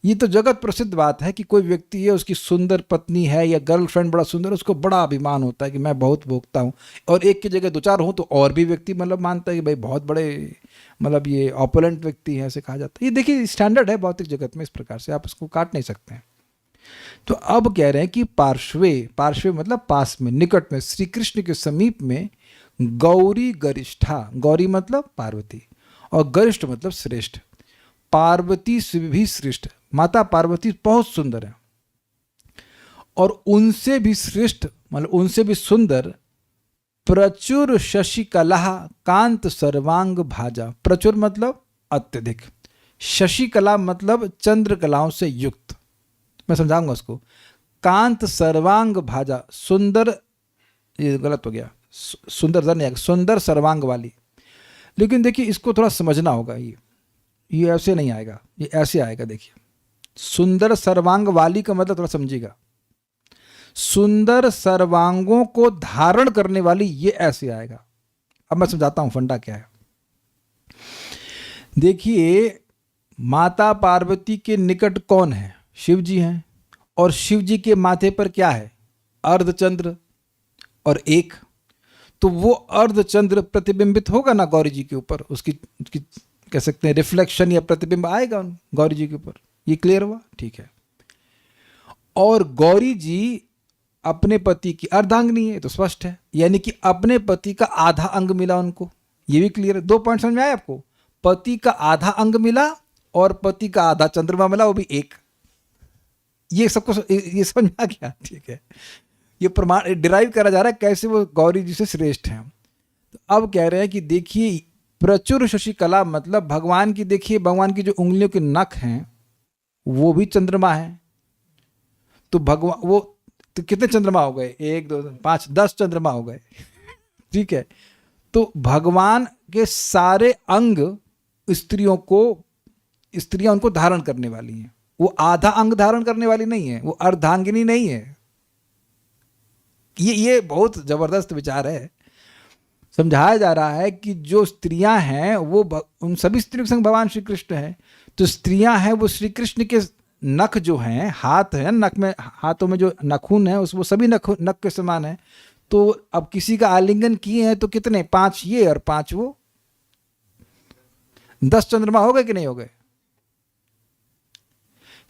ये तो जगत प्रसिद्ध बात है कि कोई व्यक्ति है, उसकी सुंदर पत्नी है या गर्लफ्रेंड बड़ा सुंदर, उसको बड़ा अभिमान होता है कि मैं बहुत भोगता हूँ। और एक की जगह 2-4 हो तो और भी व्यक्ति मतलब मानता है कि भाई बहुत बड़े मतलब ये ऑपुलेंट व्यक्ति है, ऐसे कहा जाता है। ये देखिए स्टैंडर्ड है भौतिक जगत में, इस प्रकार से आप इसको काट नहीं सकते हैं। तो अब कह रहे हैं कि पार्श्वे, पार्श्वे मतलब पास में, निकट में, श्री कृष्ण के समीप में गौरी गरिष्ठा, गौरी मतलब पार्वती और गरिष्ठ मतलब श्रेष्ठ, पार्वती से भी श्रेष्ठ, माता पार्वती बहुत सुंदर है और उनसे भी श्रेष्ठ मतलब उनसे भी सुंदर प्रचुर शशिकला कांत सर्वांग भाजा। प्रचुर मतलब अत्यधिक, शशिकला मतलब चंद्र कलाओं से युक्त, मैं समझाऊंगा उसको। कांत सर्वांग भाजा, सुंदर, ये गलत हो गया, सुंदर नहीं आएगा, सुंदर सर्वांग वाली। लेकिन देखिए इसको थोड़ा समझना होगा, ये ऐसे नहीं आएगा, ये ऐसे आएगा। देखिए सुंदर सर्वांग वाली का मतलब थोड़ा समझिएगा, सुंदर सर्वांगों को धारण करने वाली, ये ऐसे आएगा। अब मैं समझाता हूं फंडा क्या है। देखिए माता पार्वती के निकट कौन है? शिव जी हैं, और शिव जी के माथे पर क्या है? अर्धचंद्र और एक, तो वो अर्धचंद्र प्रतिबिंबित होगा ना गौरी जी के ऊपर, उसकी कह सकते हैं रिफ्लेक्शन या प्रतिबिंब आएगा गौरी जी के ऊपर। ये क्लियर हुआ? ठीक है। और गौरी जी अपने पति की अर्धांगिनी है, तो स्पष्ट है, यानी कि अपने पति का आधा अंग मिला उनको, ये भी क्लियर है। 2 पॉइंट समझ में आए आपको? पति का आधा अंग मिला और पति का आधा चंद्रमा मिला, वो भी एक। ये सबको ये समझ में आ गया? ठीक है। ये प्रमाण डिराइव करा जा रहा है कैसे वो गौरी जी से श्रेष्ठ हैं। तो अब कह रहे हैं कि देखिए प्रचुर शशिकला मतलब भगवान की, देखिए भगवान की जो उंगलियों के नख हैं वो भी चंद्रमा है। तो भगवान वो तो कितने चंद्रमा हो गए? 1 2 5 10 चंद्रमा हो गए। ठीक है। तो भगवान के सारे अंग स्त्रियों को, स्त्रियां उनको धारण करने वाली हैं। वो आधा अंग धारण करने वाली नहीं है, वो अर्धांगिनी नहीं है। ये बहुत जबरदस्त विचार है। समझाया जा रहा है कि जो स्त्रियां हैं वो उन सभी स्त्रियों के संग भगवान श्री कृष्ण है। तो स्त्रियां हैं वो श्री कृष्ण के नख जो हैं, हाथ है नख में, हाथों में जो नखून है वो सभी नख के समान है। तो अब किसी का आलिंगन किए हैं तो कितने? 5 ये और 5 वो, 10 चंद्रमा हो गए कि नहीं हो गए?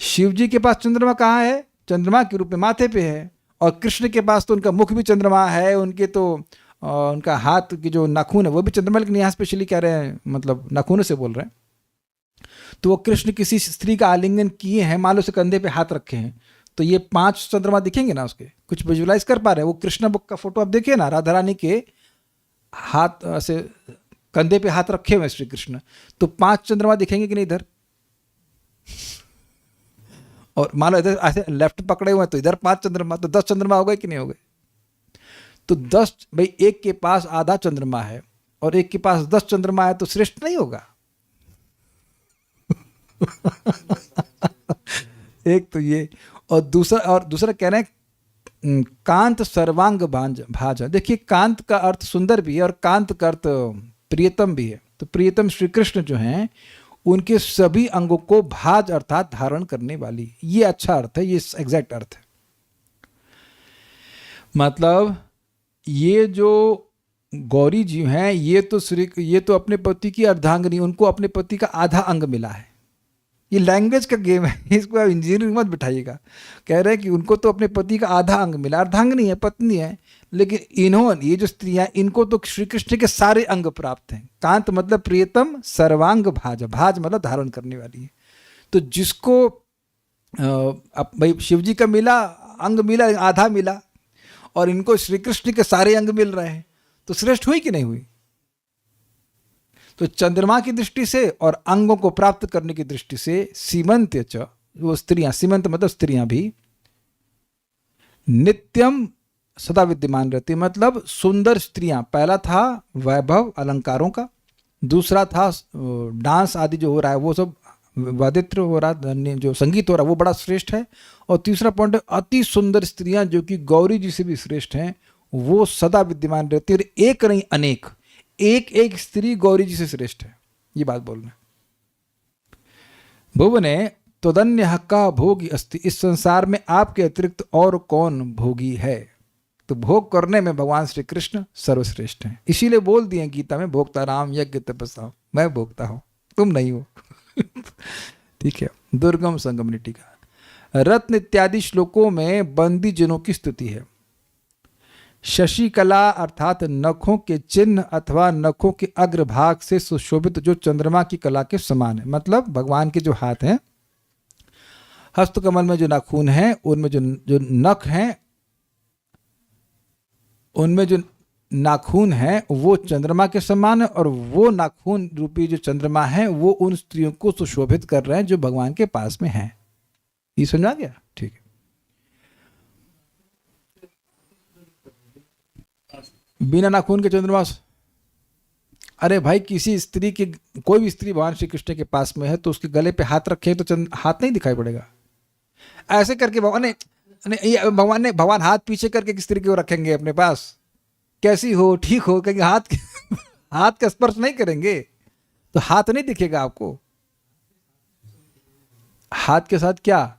शिव जी के पास चंद्रमा कहाँ है? चंद्रमा के रूप में माथे पे है। और कृष्ण के पास तो उनका मुख भी चंद्रमा है, उनके तो उनका हाथ की जो नाखून है वो भी चंद्रमा, लेकिन यहाँ स्पेशली कह रहे हैं मतलब नाखून से बोल रहे हैं। तो वो कृष्ण किसी स्त्री का आलिंगन किए हैं, मान लो से कंधे पे हाथ रखे हैं, तो ये 5 चंद्रमा दिखेंगे ना उसके, कुछ विजुलाइज कर पा रहे हैं? वो कृष्ण बुक का फोटो आप देखिए ना, राधा रानी के हाथ से कंधे पे हाथ रखे हुए श्री कृष्ण, तो 5 चंद्रमा दिखेंगे कि नहीं इधर? और मान लो इधर ऐसे लेफ्ट पकड़े हुए हैं तो इधर 5 चंद्रमा, तो 10 चंद्रमा हो गए कि नहीं हो गए? तो 10 भाई, एक के पास आधा चंद्रमा है और एक के पास 10 चंद्रमा है, तो श्रेष्ठ नहीं होगा? एक तो ये, और दूसरा कह रहे हैं कांत सर्वांग भाजा। देखिए कांत का अर्थ सुंदर भी है और कांत का अर्थ प्रियतम भी है। तो प्रियतम श्री कृष्ण जो हैं उनके सभी अंगों को भाज अर्थात धारण करने वाली, ये अच्छा अर्थ है, ये एग्जैक्ट अर्थ है। मतलब ये जो गौरी जी हैं, ये तो अपने पति की अर्धांगिनी, उनको अपने पति का आधा अंग मिला है। ये लैंग्वेज का गेम है, इसको आप इंजीनियरिंग मत बिठाइएगा। कह रहे हैं कि उनको तो अपने पति का आधा अंग मिला, अर्धांगिनी है, पत्नी है, लेकिन इन्होंने, ये जो स्त्रियां, इनको तो श्री कृष्ण के सारे अंग प्राप्त हैं। कांत मतलब प्रियतम, सर्वांग भाज, भाज मतलब धारण करने वाली है। तो जिसको अब भाई शिव जी का मिला, अंग मिला, आधा मिला, और इनको श्री कृष्ण के सारे अंग मिल रहे हैं, तो श्रेष्ठ हुई कि नहीं हुई? तो चंद्रमा की दृष्टि से और अंगों को प्राप्त करने की दृष्टि से सीमंत च, वो स्त्रियां, सीमंत मतलब स्त्रियां भी नित्यम सदा विद्यमान रहती, मतलब सुंदर स्त्रियां। पहला था वैभव अलंकारों का, दूसरा था डांस आदि जो हो रहा है वो सब, वादित्र हो रहा है, जो संगीत हो रहा है वो बड़ा श्रेष्ठ है, और तीसरा पॉइंट है अति सुंदर स्त्रियां जो कि गौरी जी से भी श्रेष्ठ हैं, वो सदा विद्यमान रहती है। और एक नहीं अनेक, एक एक स्त्री गौरी जी से श्रेष्ठ है, ये बात बोल रहे हैं। भुवने तदन्य हक्का भोगी अस्ति, इस संसार में आपके अतिरिक्त और कौन भोगी है? तो भोग करने में भगवान श्री कृष्ण सर्वश्रेष्ठ हैं। इसीलिए बोल दिए गीता में, भोक्ता राम यज्ञ तपस्या, मैं भोगता हूं, तुम नहीं हो। ठीक है। दुर्गम संगमनी टीका। रत्न इत्यादि श्लोकों में बंदी जनों की स्तुति है। शशिकला अर्थात नखों के चिन्ह अथवा नखों के अग्रभाग से सुशोभित जो चंद्रमा की कला के समान है, मतलब भगवान के जो हाथ हैं, हस्तकमल में जो नाखून हैं, उनमें जो नख हैं, उनमें जो नाखून है वो चंद्रमा के समान है, और वो नाखून रूपी जो चंद्रमा है वो उन स्त्रियों को सुशोभित कर रहे हैं जो भगवान के पास में हैं। ये समझ आ गया? ठीक है। बिना नाखून के चंद्रमा, अरे भाई किसी स्त्री की, कोई भी स्त्री भगवान श्री कृष्ण के पास में है तो उसके गले पे हाथ रखे तो हाथ नहीं दिखाई पड़ेगा। ऐसे करके भगवान हाथ पीछे करके किस स्त्री को रखेंगे अपने पास? कैसी हो, ठीक हो, कहेंगे हाथ का स्पर्श नहीं करेंगे तो हाथ नहीं दिखेगा आपको। हाथ के साथ क्या?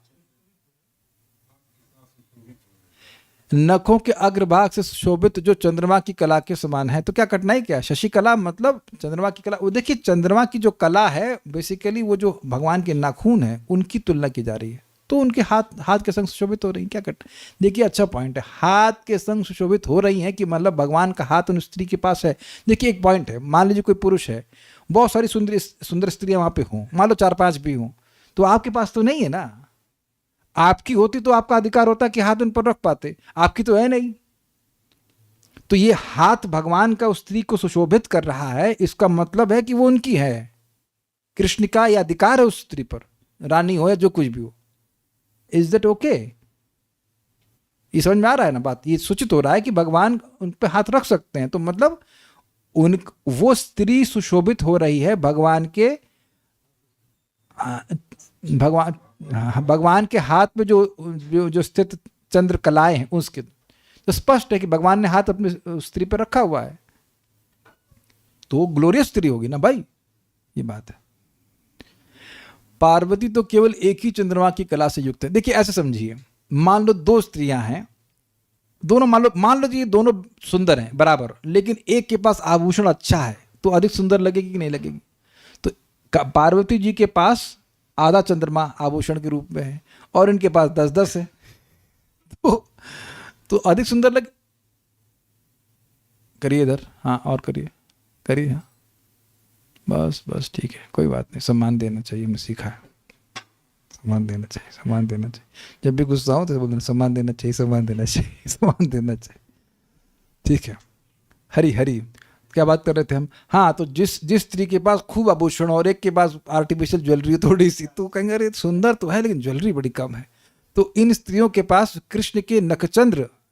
नखों के अग्रभाग से शोभित जो चंद्रमा की कला के समान है। तो क्या कठिनाई क्या? शशि कला मतलब चंद्रमा की कला। वो देखिए चंद्रमा की जो कला है बेसिकली वो जो भगवान के नाखून है उनकी तुलना की जा रही है, तो उनके हाथ के संग सुशोभित हो रही है। क्या कट, देखिए अच्छा पॉइंट है, हाथ के संग सुशोभित हो रही है कि मतलब भगवान का हाथ उन स्त्री के पास है। देखिए एक पॉइंट है, मान लीजिए कोई पुरुष है, बहुत सारी सुंदर स्त्रियां वहां पे हों, मान लो 4-5 भी हों, तो आपके पास तो नहीं है ना। आपकी होती तो आपका अधिकार होता कि हाथ उन पर रख पाते, आपकी तो है नहीं। तो ये हाथ भगवान का उस स्त्री को सुशोभित कर रहा है, इसका मतलब है कि वो उनकी है, कृष्ण का यह अधिकार है उस स्त्री पर, रानी हो या जो कुछ भी हो। Is that okay? ये समझ में आ रहा है ना बात? ये सूचित हो रहा है कि भगवान उन पे हाथ रख सकते हैं, तो मतलब वो स्त्री सुशोभित हो रही है भगवान के हाथ में जो स्थित चंद्र कलाएं हैं उसके, तो स्पष्ट है कि भगवान ने हाथ अपनी स्त्री पर रखा हुआ है, तो वो ग्लोरियस स्त्री होगी ना भाई, ये बात है। पार्वती तो केवल एक ही चंद्रमा की कला से युक्त है। देखिए ऐसे समझिए, मान लो 2 स्त्रियां हैं, दोनों मान लो ये दोनों सुंदर हैं बराबर, लेकिन एक के पास आभूषण अच्छा है तो अधिक सुंदर लगेगी कि नहीं लगेगी? तो पार्वती जी के पास आधा चंद्रमा आभूषण के रूप में है और इनके पास 10-10 है, तो अधिक सुंदर लगे। करिए इधर, हाँ और करिए हाँ, बस ठीक है, कोई बात नहीं। सम्मान देना चाहिए, हमने सीखा है, सम्मान देना चाहिए। जब भी गुस्सा हो तो बोलना सम्मान देना चाहिए। ठीक है। हरी क्या बात कर रहे थे हम? हाँ, तो जिस स्त्री के पास खूब आभूषण और एक के पास आर्टिफिशियल ज्वेलरी थोड़ी सी, तो कहेंगे अरे सुंदर तो है लेकिन ज्वेलरी बड़ी कम है। तो इन स्त्रियों के पास कृष्ण के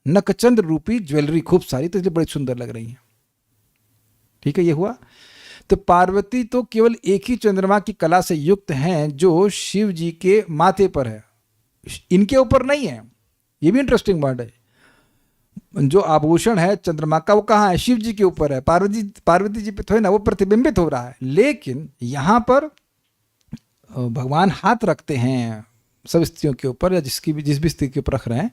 नखचंद्र रूपी ज्वेलरी खूब सारी, तो इसलिए बड़ी सुंदर लग रही है। ठीक है, ये हुआ। तो पार्वती तो केवल एक ही चंद्रमा की कला से युक्त हैं जो शिव जी के माथे पर है, इनके ऊपर नहीं है। ये भी इंटरेस्टिंग बात है, जो आभूषण है चंद्रमा का वो कहाँ है? शिव जी के ऊपर है। पार्वती जी पे तो है ना, वो प्रतिबिंबित हो रहा है। लेकिन यहां पर भगवान हाथ रखते हैं सब स्त्रियों के ऊपर या जिस भी स्त्री के ऊपर रख रहे हैं,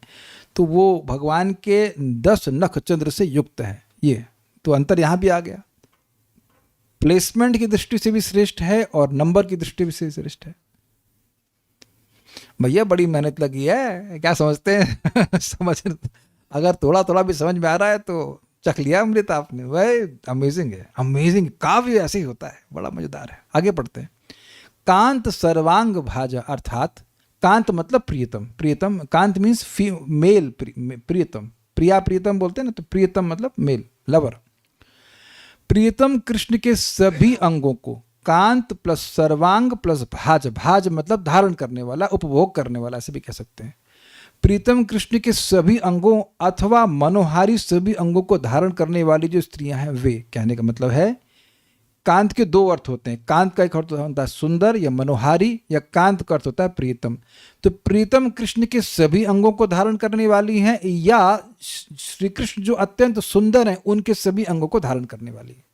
तो वो भगवान के 10 नख चंद्र से युक्त है। ये तो अंतर यहाँ भी आ गया, प्लेसमेंट की दृष्टि से भी श्रेष्ठ है और नंबर की दृष्टि से श्रेष्ठ है। भैया बड़ी मेहनत लगी है, क्या समझते हैं? समझ, अगर थोड़ा थोड़ा भी समझ में आ रहा है तो चख लिया अमृत आपने। भाई अमेजिंग है, अमेजिंग। काव्य ऐसे ही होता है, बड़ा मजेदार है। आगे पढ़ते हैं। कांत सर्वांग भाजा, अर्थात कांत मतलब प्रियतम। प्रियतम, कांत मीन्स मेल, प्रियतम, प्रिया प्रियतम बोलते हैं ना, तो प्रियतम मतलब मेल, लवर। प्रियतम कृष्ण के सभी अंगों को, कांत प्लस सर्वांग प्लस भाज, भाज मतलब धारण करने वाला, उपभोग करने वाला, ऐसे भी कह सकते हैं। प्रीतम कृष्ण के सभी अंगों अथवा मनोहारी सभी अंगों को धारण करने वाली जो स्त्रियां हैं वे, कहने का मतलब है कांत के 2 अर्थ होते हैं। कांत का एक अर्थ होता है सुंदर या मनोहारी, या कांत का अर्थ होता है प्रीतम। तो प्रीतम कृष्ण के सभी अंगों को धारण करने वाली हैं, या श्री कृष्ण जो अत्यंत सुंदर हैं उनके सभी अंगों को धारण करने वाली है।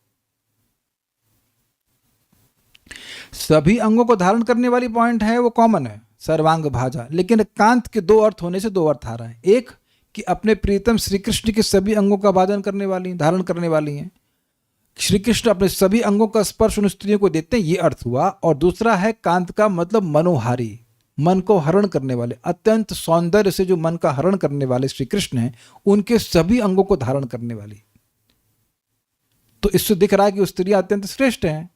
सभी अंगों को धारण करने वाली पॉइंट है वो कॉमन है, सर्वांग भाजा। लेकिन कांत के 2 अर्थ होने से 2 अर्थ आ रहा है। एक कि अपने प्रीतम श्री कृष्ण के सभी अंगों का भाजन करने वाली, धारण करने वाली हैं। श्री कृष्ण अपने सभी अंगों का स्पर्श उन स्त्रियों को देते हैं, ये अर्थ हुआ। और दूसरा है कांत का मतलब मनोहारी, मन को हरण करने वाले, अत्यंत सौंदर्य से जो मन का हरण करने वाले श्री कृष्ण हैं, उनके सभी अंगों को धारण करने वाली। तो इससे दिख रहा है कि वो स्त्रियां अत्यंत श्रेष्ठ हैं।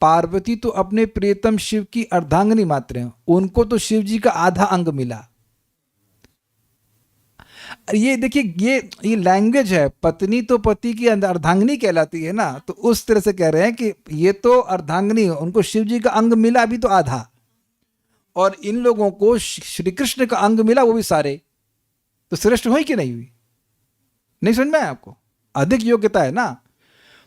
पार्वती तो अपने प्रियतम शिव की अर्धांगिनी मात्र हैं, उनको तो शिव जी का आधा अंग मिला। ये देखिए, ये लैंग्वेज है, पत्नी तो पति की अर्धांगिनी कहलाती है ना, तो उस तरह से कह रहे हैं कि ये तो अर्धांगिनी, उनको शिव जी का अंग मिला अभी तो आधा, और इन लोगों को श्री कृष्ण का अंग मिला वो भी सारे, तो श्रेष्ठ हुई कि नहीं हुई? नहीं समझ में आया आपको? अधिक योग्यता है ना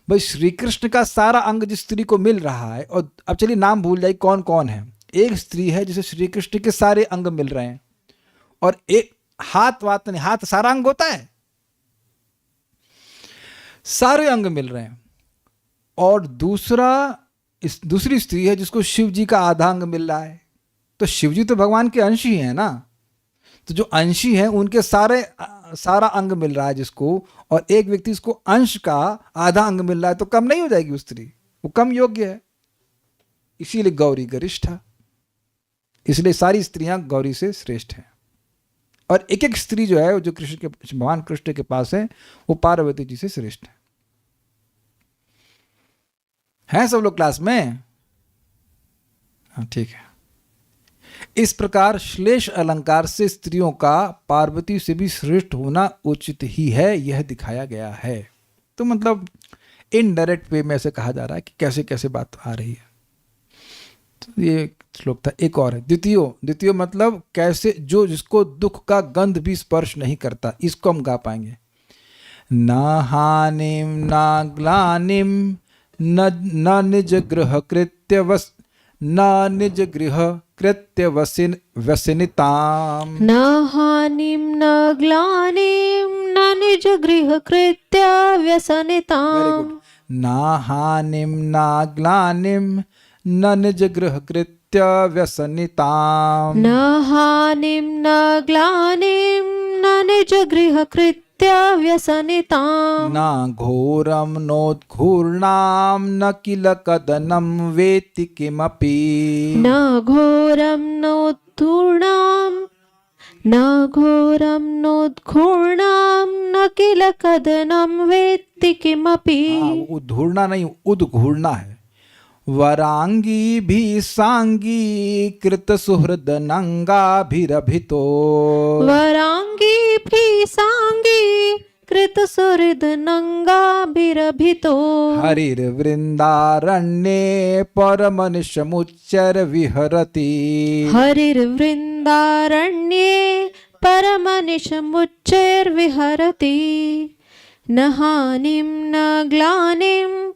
भाई। श्री कृष्ण का सारा अंग जिस स्त्री को मिल रहा है, और अब चलिए नाम भूल जाइए कौन कौन है। एक स्त्री है जिसे श्री कृष्ण के सारे अंग मिल रहे हैं, और एक हाथ वात नहीं, हाथ सारा अंग होता है, सारे अंग मिल रहे हैं। और दूसरी स्त्री है जिसको शिव जी का आधा अंग मिल रहा है। तो शिव जी तो भगवान के अंश ही है ना, तो जो अंशी हैं उनके सारा अंग मिल रहा है जिसको, और एक व्यक्ति इसको अंश का आधा अंग मिल रहा है, तो कम नहीं हो जाएगी वो स्त्री? वो कम योग्य है। इसीलिए गौरी गरिष्ठा, इसलिए सारी स्त्रियां गौरी से श्रेष्ठ हैं। और एक एक स्त्री जो है जो भगवान कृष्ण के पास है, वो पार्वती जी से श्रेष्ठ है। सब लोग क्लास में? हाँ ठीक है। इस प्रकार श्लेष अलंकार से स्त्रियों का पार्वती से भी श्रेष्ठ होना उचित ही है, यह दिखाया गया है। तो मतलब इनडायरेक्ट वे में ऐसे कहा जा रहा है कि कैसे कैसे बात आ रही है। तो ये श्लोक था। एक और है द्वितीय मतलब कैसे, जो जिसको दुख का गंध भी स्पर्श नहीं करता, इसको हम गा पाएंगे। न हानिम न ग्लानिम न निज गृह कृत्य व्यसनिताम। न हानिं न ग्लानिं न निज गृह कृत्य व्यसनिताम्। न हानिं न ग्लानिं न निज गृह कृत्य व्यसनिताम्। न हानिं न ग्लानिं न निज गृह कृत्य व्यसनिताम्। न घोरं नोत्घूर्णां न किल कदनं वेत्ति किमपि। न घोरं नोत्घूर्णां न किल कदनं वेत्ति किमपि। उद्धूर्णा नहीं, उद्घूर्णा है। वरांगी भी सांगी कृत सुहृद नंगाभिरभितो। वरांगी भी सांगी कृत सुहृद नंगाभिरभितो। हरिर्वृंदारण्ये परमनिशमुच्चर विहरति। हरिर्वृंदारण्ये परमनिशमुच्चैर् विहरति। न हानिं न ग्लानिं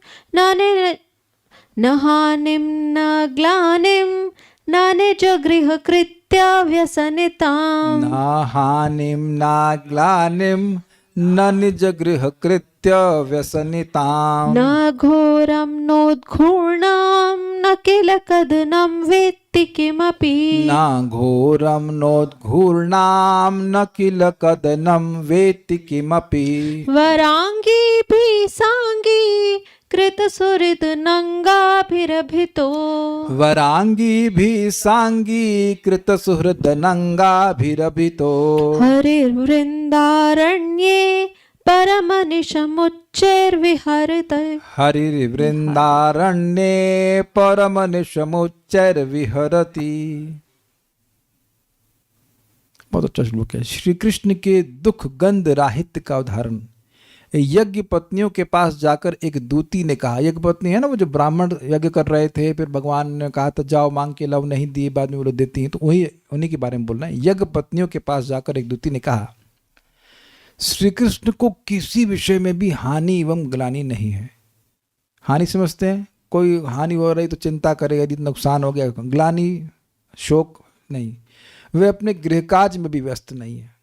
न हानिं न ग्लानिं न निज गृह कृत्य व्यसनिताम्। न हानिं न ग्लानिं न निज गृह कृत्य व्यसनिताम्। न घोरं नोत्घूर्णां न किल कदनं वेत्ति किमपि न घोरम नोद्घूर्णाम न किल कदनं वेत्ति किमपि वरांगी भी सांगी कृत सुहृद नंगाभिरभितो वरांगी भी सांगी कृत सुहृद नंगाभिरभितो हरिर्वृन्दारण्ये परमनिशमुच्चैर्विहरत हरिर्वृन्दारण्ये परमनिशमुच्चैर्विहरति। बहुत अच्छा श्लोक है। श्री कृष्ण के दुख गंध राहित्य का उदाहरण यज्ञ पत्नियों के पास जाकर एक दूती ने कहा, यज्ञ पत्नी है ना वो जो ब्राह्मण यज्ञ कर रहे थे, फिर भगवान ने कहा था जाओ मांग के लाओ, नहीं दिए, बाद में वो लोग देती हैं, तो वही उन्हीं के बारे में बोल रहे हैं। यज्ञ पत्नियों के पास जाकर एक दूती ने कहा श्री कृष्ण को किसी विषय में भी हानि एवं ग्लानि नहीं है। हानि समझते हैं, कोई हानि हो रही तो चिंता करेगा, यदि नुकसान हो गया, ग्लानि शोक नहीं। वे अपने गृहकाज में भी व्यस्त नहीं है।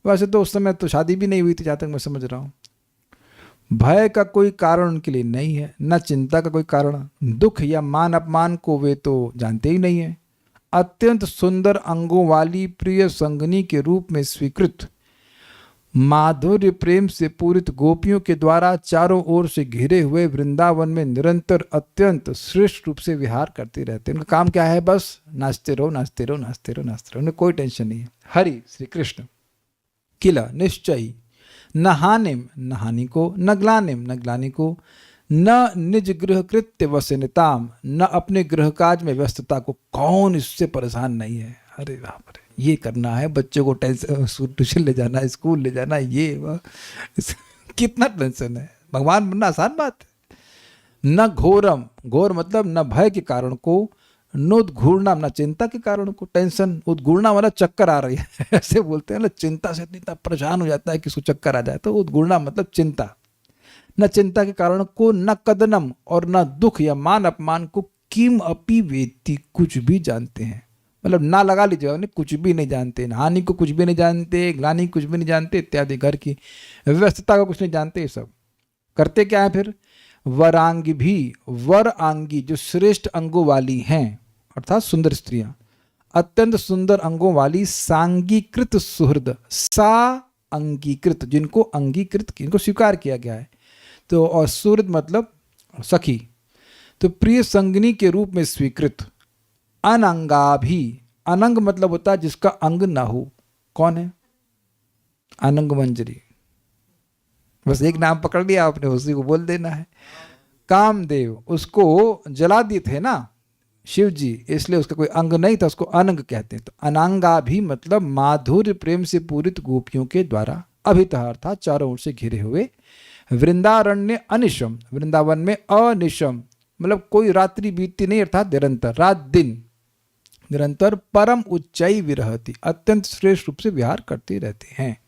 वैसे तो उस समय तो शादी भी नहीं हुई थी जहाँ तक मैं समझ रहा हूँ। भय का कोई कारण उनके लिए नहीं है, न चिंता का कोई कारण। दुख या मान अपमान को वे तो जानते ही नहीं है। अत्यंत सुंदर अंगों वाली प्रिय संगनी के रूप में स्वीकृत, माधुर्य प्रेम से पूरित गोपियों के द्वारा चारों ओर से घिरे हुए वृंदावन में निरंतर अत्यंत श्रेष्ठ रूप से विहार करते रहते हैं। उनका काम क्या है? बस नाचते रहो, नाचते रहो, नाचते रहो, नाचते रहो, उन्हें कोई टेंशन नहीं है। हरि श्री कृष्ण किला निश्चय न हानिम न हानि को, न ग्लानिम न ग्लानि को, न निज गृह कृत्य वसनिताम न अपने गृह काज में व्यस्तता को। कौन इससे परेशान नहीं है? अरे बाप रे, ये करना है, बच्चों को ट्यूशन ले जाना है, स्कूल ले जाना है, ये कितना टेंशन है। भगवान बनना आसान बात है। न घोरम, घोर मतलब न भय के कारण को, नोद्घूर्णा न चिंता के कारण को। टेंशन, उद्घूर्णा वाला चक्कर आ रही है ऐसे बोलते हैं ना, चिंता से इतना परेशान हो जाता है कि उसको चक्कर आ जाए, तो उद्घूर्णा मतलब चिंता। न चिंता के कारण को, न कदनम और न दुख या मान अपमान को, किम अपि वेत्ति कुछ भी जानते हैं। मतलब ना लगा लीजिए, कुछ भी नहीं जानते, हानि को कुछ भी नहीं जानते, ग्लानि कुछ भी नहीं जानते, इत्यादि घर की व्यस्तता को कुछ नहीं जानते। ये सब करते क्या है फिर? वरांगी भी, वर आंगी जो श्रेष्ठ अंगों वाली हैं, अर्थात सुंदर स्त्रियां, अत्यंत सुंदर अंगों वाली, सांगीकृत सुहृद, सा अंगीकृत जिनको अंगीकृत, जिनको स्वीकार किया गया है, तो और सुहृद मतलब सखी, तो प्रिय संगनी के रूप में स्वीकृत। अनंगा भी, अनंग मतलब होता है जिसका अंग ना हो। कौन है? अनंग मंजरी। बस एक नाम पकड़ लिया आपने, उसी को बोल देना है। कामदेव, उसको जला दिए थे ना शिव जी, इसलिए उसका कोई अंग नहीं था, उसको अनंग कहते हैं। तो अनंगा भी मतलब माधुर्य प्रेम से पूरित गोपियों के द्वारा अभितः अर्थात चारों ओर से घिरे हुए। वृंदारण्य अनिशम, वृंदावन में अनिशम मतलब कोई रात्रि बीतती नहीं, अर्थात निरंतर, रात दिन निरंतर। परम उच्चाई विरहति, अत्यंत श्रेष्ठ रूप से विहार करते रहते हैं।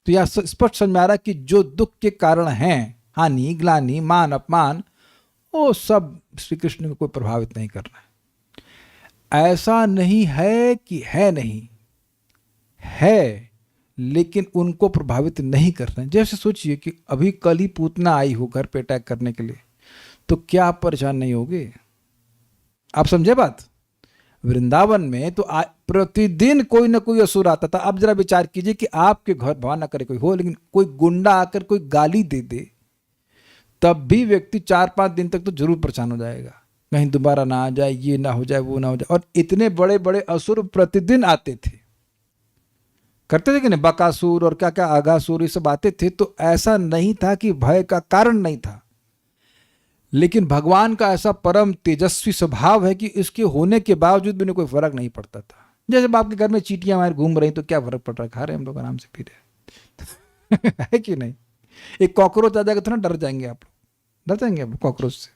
तो यह स्पष्ट समझ में आ रहा है कि जो दुख के कारण हैं, हानि ग्लानि मान अपमान, वो सब श्री कृष्ण को कोई प्रभावित नहीं कर रहा है। ऐसा नहीं है कि है नहीं है, लेकिन उनको प्रभावित नहीं कर रहे हैं। जैसे सोचिए कि अभी कल ही पूतना आई हो घर पे अटैक करने के लिए, तो क्या आप परेशान नहीं होगे? आप समझे बात? वृंदावन में तो प्रतिदिन कोई ना कोई असुर आता था। अब जरा विचार कीजिए कि आपके घर, भगवान ना करे कोई हो, लेकिन कोई गुंडा आकर कोई गाली दे दे, तब भी व्यक्ति 4-5 दिन तक तो जरूर परेशान हो जाएगा, कहीं दोबारा ना आ जाए, ये ना हो जाए, वो ना हो जाए। और इतने बड़े बड़े असुर प्रतिदिन आते थे, करते थे कि नहीं, बकासुर और क्या क्या आगासुर, ये सब आते थे। तो ऐसा नहीं था कि भय का कारण नहीं था, लेकिन भगवान का ऐसा परम तेजस्वी स्वभाव है कि इसके होने के बावजूद भी कोई फर्क नहीं पड़ता था। जैसे आपके घर में चींटियां हमारे घूम रही तो क्या फर्क पड़ रहा है, खा रहे हम लोग आराम से, पी रहे है कि नहीं? एक कॉकरोच आ जाएगा तो ना डर जाएंगे आप लोग, डर जाएंगे आप कॉकरोच से।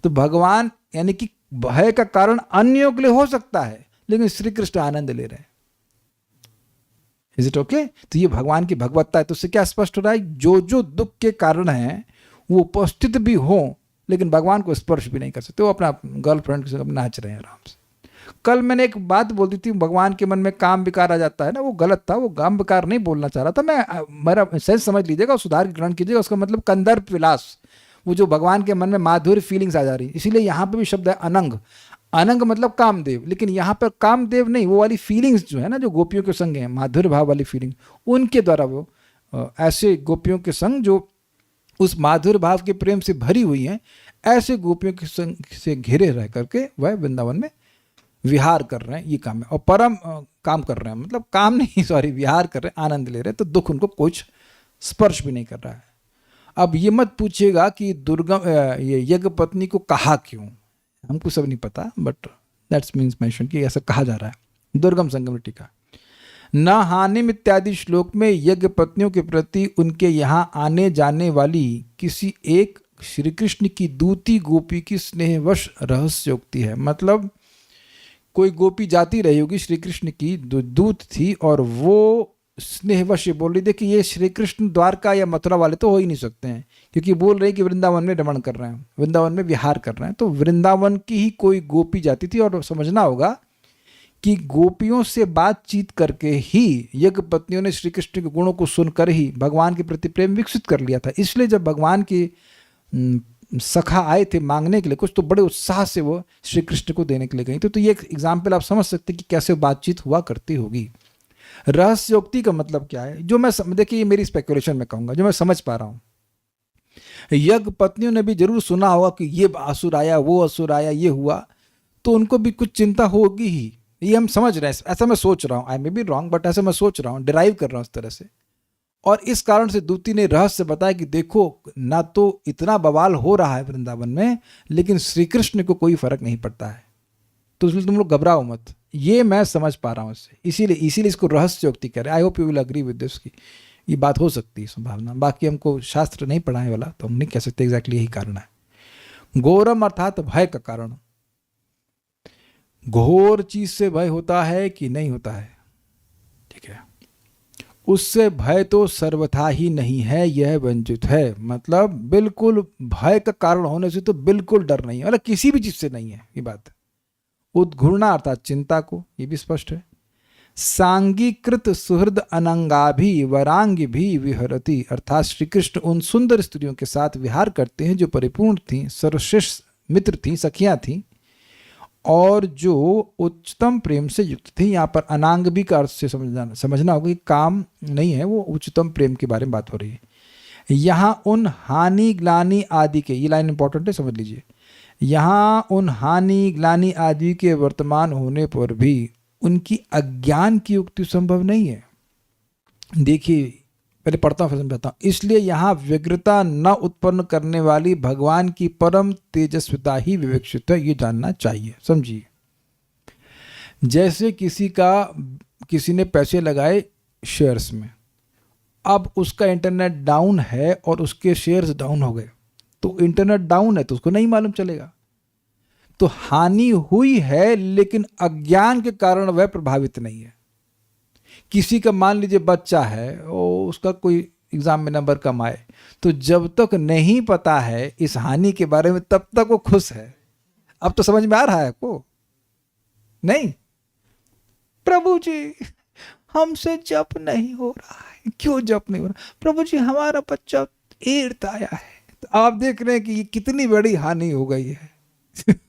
तो भगवान यानी कि भय का कारण अन्यों के लिए हो सकता है, लेकिन श्री कृष्ण आनंद ले रहे हैं। Is it okay? तो ये भगवान की भगवत्ता है। तो उससे क्या स्पष्ट हो रहा है? जो जो दुख के कारण हैं वो उपस्थित भी हों, लेकिन भगवान को स्पर्श भी नहीं कर सकते। वो अपना गर्लफ्रेंड के साथ नाच रहे हैं आराम से। कल मैंने एक बात बोल दी थी, भगवान के मन में काम विकार आ जाता है ना, वो गलत था। वो काम विकार नहीं बोलना चाह रहा था मैं, मेरा सेंस समझ लीजिएगा, सुधार ग्रहण कीजिएगा। उसका मतलब कंदर्प विलास, वो जो भगवान के मन में माधुर्य फीलिंग्स आ जा रही, इसीलिए यहाँ पे भी शब्द है अनंग। अनंग मतलब कामदेव, लेकिन यहाँ पर कामदेव नहीं, वो वाली फीलिंग्स जो है ना, जो गोपियों के संग है, माधुर्य भाव वाली फीलिंग, उनके द्वारा वो ऐसे गोपियों के संग जो उस माधुर्य भाव के प्रेम से भरी हुई हैं, ऐसे गोपियों के संग से घिरे रह करके वह वृंदावन में विहार कर रहे हैं, ये काम है। और परम काम कर रहे हैं, मतलब काम नहीं, सॉरी, विहार कर रहे हैं, आनंद ले रहे हैं, तो दुख उनको कुछ स्पर्श भी नहीं कर रहा है। अब ये मत पूछिएगा कि दुर्गम ये यज्ञ पत्नी को कहा क्यों, हमको सब नहीं पता, बट दैट्स मीन्स मेंशन कि ऐसा कहा जा रहा है। दुर्गम संगम टीका, न हानिम इत्यादि श्लोक में यज्ञ पत्नियों के प्रति उनके यहाँ आने जाने वाली किसी एक श्री कृष्ण की दूती गोपी की स्नेहवश रहस्योक्ति है। मतलब कोई गोपी जाती रही होगी, श्री कृष्ण की दूत थी, और वो स्नेहवश बोल रही थी कि ये श्री कृष्ण द्वारका या मथुरा वाले तो हो ही नहीं सकते हैं, क्योंकि बोल रहे हैं कि वृंदावन में रमण कर रहे हैं, वृंदावन में विहार कर रहे हैं। तो वृंदावन की ही कोई गोपी जाती थी, और समझना होगा कि गोपियों से बातचीत करके ही यज्ञ पत्नियों ने श्री कृष्ण के गुणों को सुनकर ही भगवान के प्रति प्रेम विकसित कर लिया था। इसलिए जब भगवान की सखा आए थे मांगने के लिए कुछ, तो बड़े उत्साह से वो श्री कृष्ण को देने के लिए गई। तो ये एक एग्जाम्पल आप समझ सकते हैं कि कैसे बातचीत हुआ करती होगी। रहस्योक्ति का मतलब क्या है, जो मैं देखिए, ये मेरी स्पेकुलेशन में कहूँगा, जो मैं समझ पा रहा हूँ, यज्ञ पत्नियों ने भी जरूर सुना होगा कि ये असुर आया, वो असुर आया, ये हुआ, तो उनको भी कुछ चिंता होगी ही, ये हम समझ रहे हैं, ऐसा मैं सोच रहा हूँ। आई मे बी रॉन्ग, बट ऐसा मैं सोच रहा हूँ, डिराइव कर रहा हूँ इस तरह से। और इस कारण से दूती ने रहस्य बताया कि देखो, ना तो इतना बवाल हो रहा है वृंदावन में, लेकिन श्री कृष्ण को कोई फर्क नहीं पड़ता है, तो इसलिए तुम लोग घबराओ मत। ये मैं समझ पा रहा हूँ इससे, इसीलिए इसको रहस्योक्ति कह रहे हैं। I hope you will agree with this, की ये बात हो सकती है संभावना। बाकी हमको शास्त्र नहीं पढ़ाने वाला, तो हम नहीं कह सकते एग्जैक्टली यही कारण है। घोरम अर्थात भय का कारण, घोर चीज से भय होता है कि नहीं होता है, ठीक है, उससे भय तो सर्वथा ही नहीं है, यह वंचित है। मतलब बिल्कुल भय का कारण होने से तो बिल्कुल डर नहीं है, मतलब किसी भी चीज से नहीं है, ये बात। उद्घूर्णा अर्थात चिंता को, ये भी स्पष्ट है। सांगीकृत सुहृद अनंगाभि वरांग भी विहरती, अर्थात श्री कृष्ण उन सुंदर स्त्रियों के साथ विहार करते हैं जो परिपूर्ण थीं, सर्वश्रेष्ठ मित्र थीं, सखियां थीं, और जो उच्चतम प्रेम से युक्त थी। यहाँ पर अनांग भी का अर्थ से समझना होगा कि काम नहीं है, वो उच्चतम प्रेम के बारे में बात हो रही है। यहाँ उन हानि ग्लानि आदि के, ये लाइन इंपॉर्टेंट है, समझ लीजिए, यहाँ उन हानि ग्लानि आदि के वर्तमान होने पर भी उनकी अज्ञान की युक्ति संभव नहीं है। देखिए, पहले पढ़ता हूँ फिर समझाता हूँ। इसलिए यहाँ व्यग्रता न उत्पन्न करने वाली भगवान की परम तेजस्विता ही विवक्षित है, ये जानना चाहिए। समझिए, जैसे किसी ने पैसे लगाए शेयर्स में, अब उसका इंटरनेट डाउन है और उसके शेयर्स डाउन हो गए, तो इंटरनेट डाउन है तो उसको नहीं मालूम चलेगा, तो हानि हुई है, लेकिन अज्ञान के कारण वह प्रभावित नहीं है। किसी का मान लीजिए बच्चा है, उसका कोई एग्जाम में नंबर कम आए, तो जब तक नहीं पता है इस हानि के बारे में, तब तक वो खुश है। अब तो समझ में आ रहा है आपको? नहीं, प्रभु जी हमसे जप नहीं हो रहा है। क्यों जप नहीं हो रहा? प्रभु जी हमारा बच्चा एर्थ आया है। तो आप देख रहे हैं कि ये कितनी बड़ी हानि हो गई है।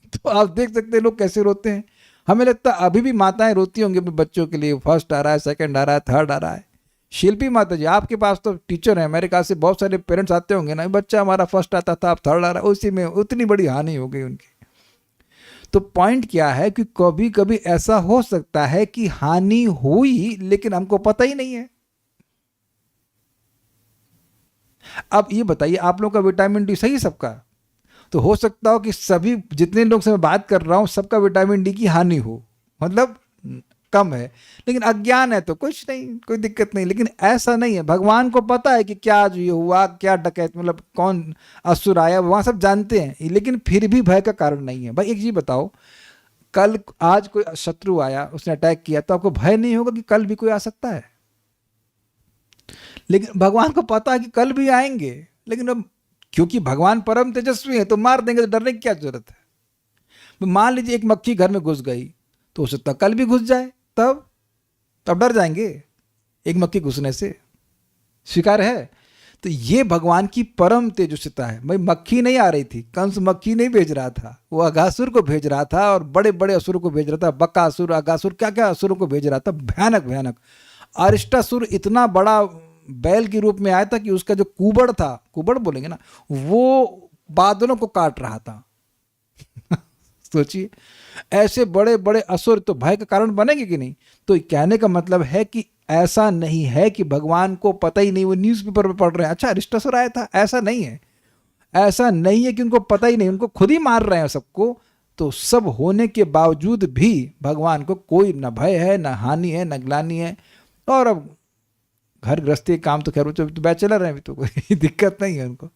तो आप देख सकते हैं लोग कैसे रोते हैं। हमें लगता है अभी भी माताएं रोती होंगी अपने बच्चों के लिए, फर्स्ट आ रहा है, सेकंड आ रहा है, थर्ड आ रहा है। शिल्पी माता जी, आपके पास तो टीचर है, मेरे ख्याल से बहुत सारे पेरेंट्स आते होंगे ना, बच्चा हमारा फर्स्ट आता था, अब थर्ड आ रहा है, उसी में उतनी बड़ी हानि हो गई उनकी। तो पॉइंट क्या है कि कभी कभी ऐसा हो सकता है कि हानि हुई लेकिन हमको पता ही नहीं है। अब ये बताइए, आप लोगों का विटामिन डी सही सबका, तो हो सकता हो कि सभी जितने लोग से मैं बात कर रहा हूं सबका विटामिन डी की हानि हो, मतलब कम है, लेकिन अज्ञान है तो कुछ नहीं, कोई दिक्कत नहीं। लेकिन ऐसा नहीं है, भगवान को पता है कि क्या आज ये हुआ, क्या डकैत, मतलब कौन असुर आया, वहाँ सब जानते हैं, लेकिन फिर भी भय का कारण नहीं है। भाई एक चीज बताओ, कल आज कोई शत्रु आया, उसने अटैक किया, तो आपको भय नहीं होगा कि कल भी कोई आ सकता है? लेकिन भगवान को पता है कि कल भी आएंगे, लेकिन अब क्योंकि भगवान परम तेजस्वी है तो मार देंगे, तो डरने की क्या जरूरत है? मान लीजिए एक मक्खी घर में घुस गई, तो हो सकता कल भी घुस जाए, तब डर जाएंगे एक मक्खी घुसने से? स्वीकार है? तो ये भगवान की परम तेजस्विता है। भाई मक्खी नहीं आ रही थी, कंस मक्खी नहीं भेज रहा था, वो अघासुर को भेज रहा था और बड़े बड़े असुरों को भेज रहा था, बकासुर, अघासुर, क्या क्या असुरों को भेज रहा था, भयानक भयानक। अरिष्टासुर इतना बड़ा बैल के रूप में आया था कि उसका जो कुबड़ था, कुबड़ बोलेंगे ना, वो बादलों को काट रहा था। सोचिए, ऐसे बड़े बड़े असुर तो भय का कारण बनेंगे कि नहीं। तो कहने का मतलब है कि ऐसा नहीं है कि भगवान को पता ही नहीं, वो न्यूज़पेपर में पढ़ रहे हैं अच्छा अरिष्टासुर आया था, ऐसा नहीं है। ऐसा नहीं है कि उनको पता ही नहीं, उनको खुद ही मार रहे हैं सबको। तो सब होने के बावजूद भी भगवान को कोई न भय है, न हानि है, न ग्लानि है। और अब घर गृहस्थी काम तो खैर तो बैचलर हैं अभी, तो कोई दिक्कत नहीं है उनको,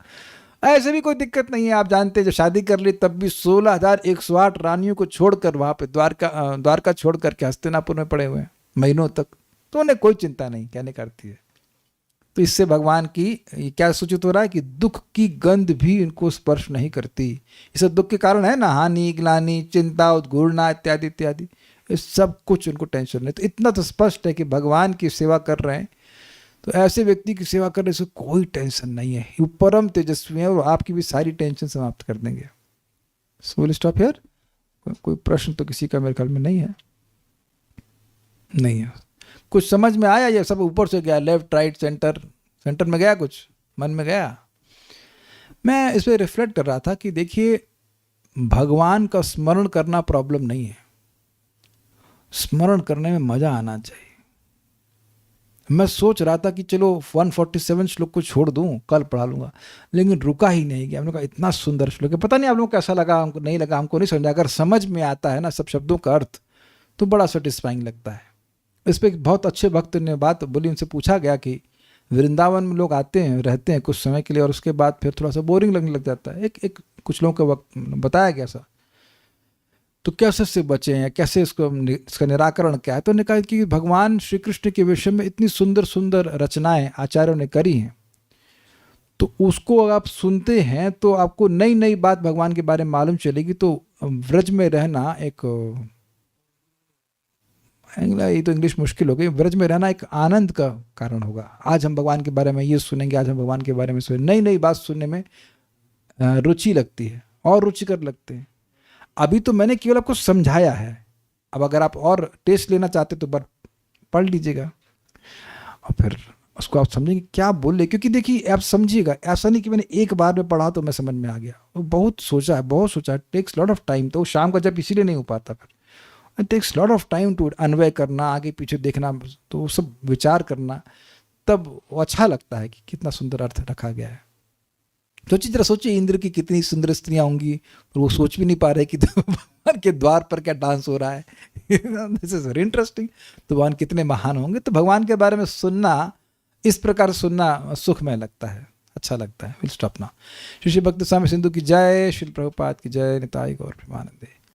ऐसे भी कोई दिक्कत नहीं है। आप जानते हैं जब शादी कर ली तब भी 16,108 रानियों को छोड़कर वहाँ पे द्वारका छोड़ करके हस्तिनापुर में पड़े हुए हैं महीनों तक, तो उन्हें कोई चिंता नहीं, कहने करती है। तो इससे भगवान की क्या सूचित हो रहा है कि दुख की गंध भी इनको स्पर्श नहीं करती। इसे दुख के कारण है ना हानि, ग्लानि, चिंता, उद्घूर्णा इत्यादि इत्यादि, ये सब कुछ उनको टेंशन नहीं। तो इतना तो स्पष्ट है कि भगवान की सेवा कर रहे हैं, तो ऐसे व्यक्ति की सेवा करने से कोई टेंशन नहीं है, वो परम तेजस्वी है और आपकी भी सारी टेंशन समाप्त कर देंगे। So will stop here. कोई प्रश्न तो किसी का मेरे ख्याल में नहीं है, नहीं है। कुछ समझ में आया? ये सब ऊपर से गया, लेफ्ट राइट सेंटर, सेंटर में गया, कुछ मन में गया? मैं इस पर रिफ्लेक्ट कर रहा था कि देखिए भगवान का स्मरण करना प्रॉब्लम नहीं है, स्मरण करने में मजा आना चाहिए। मैं सोच रहा था कि चलो 147 श्लोक को छोड़ दूं, कल पढ़ा लूंगा, लेकिन रुका ही नहीं गया। हमने कहा इतना सुंदर श्लोक है, पता नहीं आप लोगों को कैसा लगा, हमको नहीं लगा, हमको नहीं समझा। अगर समझ में आता है ना सब शब्दों का अर्थ, तो बड़ा सेटिस्फाइंग लगता है। इस पर एक बहुत अच्छे भक्त ने बात बोली, उनसे पूछा गया कि वृंदावन में लोग आते हैं, रहते हैं कुछ समय के लिए और उसके बाद फिर थोड़ा सा बोरिंग लगने लग जाता है, एक कुछ लोगों का वक्त बताया गया सा, तो कैसे से बचें या कैसे इसका निराकरण क्या है। तो उन्होंने कहा कि भगवान श्री कृष्ण के विषय में इतनी सुंदर सुंदर रचनाएं आचार्यों ने करी हैं, तो उसको अगर आप सुनते हैं तो आपको नई नई बात भगवान के बारे में मालूम चलेगी। तो व्रज में रहना एक, ये तो इंग्लिश मुश्किल हो गई, व्रज में रहना एक आनंद का कारण होगा। आज हम भगवान के बारे में ये सुनेंगे, आज हम भगवान के बारे में सुनेंगे, नई नई बात सुनने में रुचि लगती है और रुचिकर लगते हैं। अभी तो मैंने केवल आपको समझाया है, अब अगर आप और टेस्ट लेना चाहते तो पढ़ लीजिएगा और फिर उसको आप समझेंगे क्या बोले। क्योंकि देखिए आप समझिएगा, ऐसा नहीं कि मैंने एक बार में पढ़ा तो मैं समझ में आ गया, वो बहुत सोचा है, बहुत सोचा है, टेक्स लॉट ऑफ टाइम। तो शाम का जब इसीलिए नहीं हो पाता, फिर takes lot of time to अन्वय करना, आगे पीछे देखना, तो सब विचार करना, तब वो अच्छा लगता है कि कितना सुंदर अर्थ रखा गया है। सोचिए, जरा सोचिए इंद्र की कितनी सुंदर स्त्रियां होंगी, पर वो सोच भी नहीं पा रहे कि तो भगवान के द्वार पर क्या डांस हो रहा है। This is very interesting. तो भगवान कितने महान होंगे। तो भगवान के बारे में सुनना, इस प्रकार सुनना सुखमय लगता है, अच्छा लगता है। Will stop now. Shri Shri भक्ति स्वामी सिंधु की जय, श्री प्रभुपाद की जय, निताई गौर प्रेमानंदे।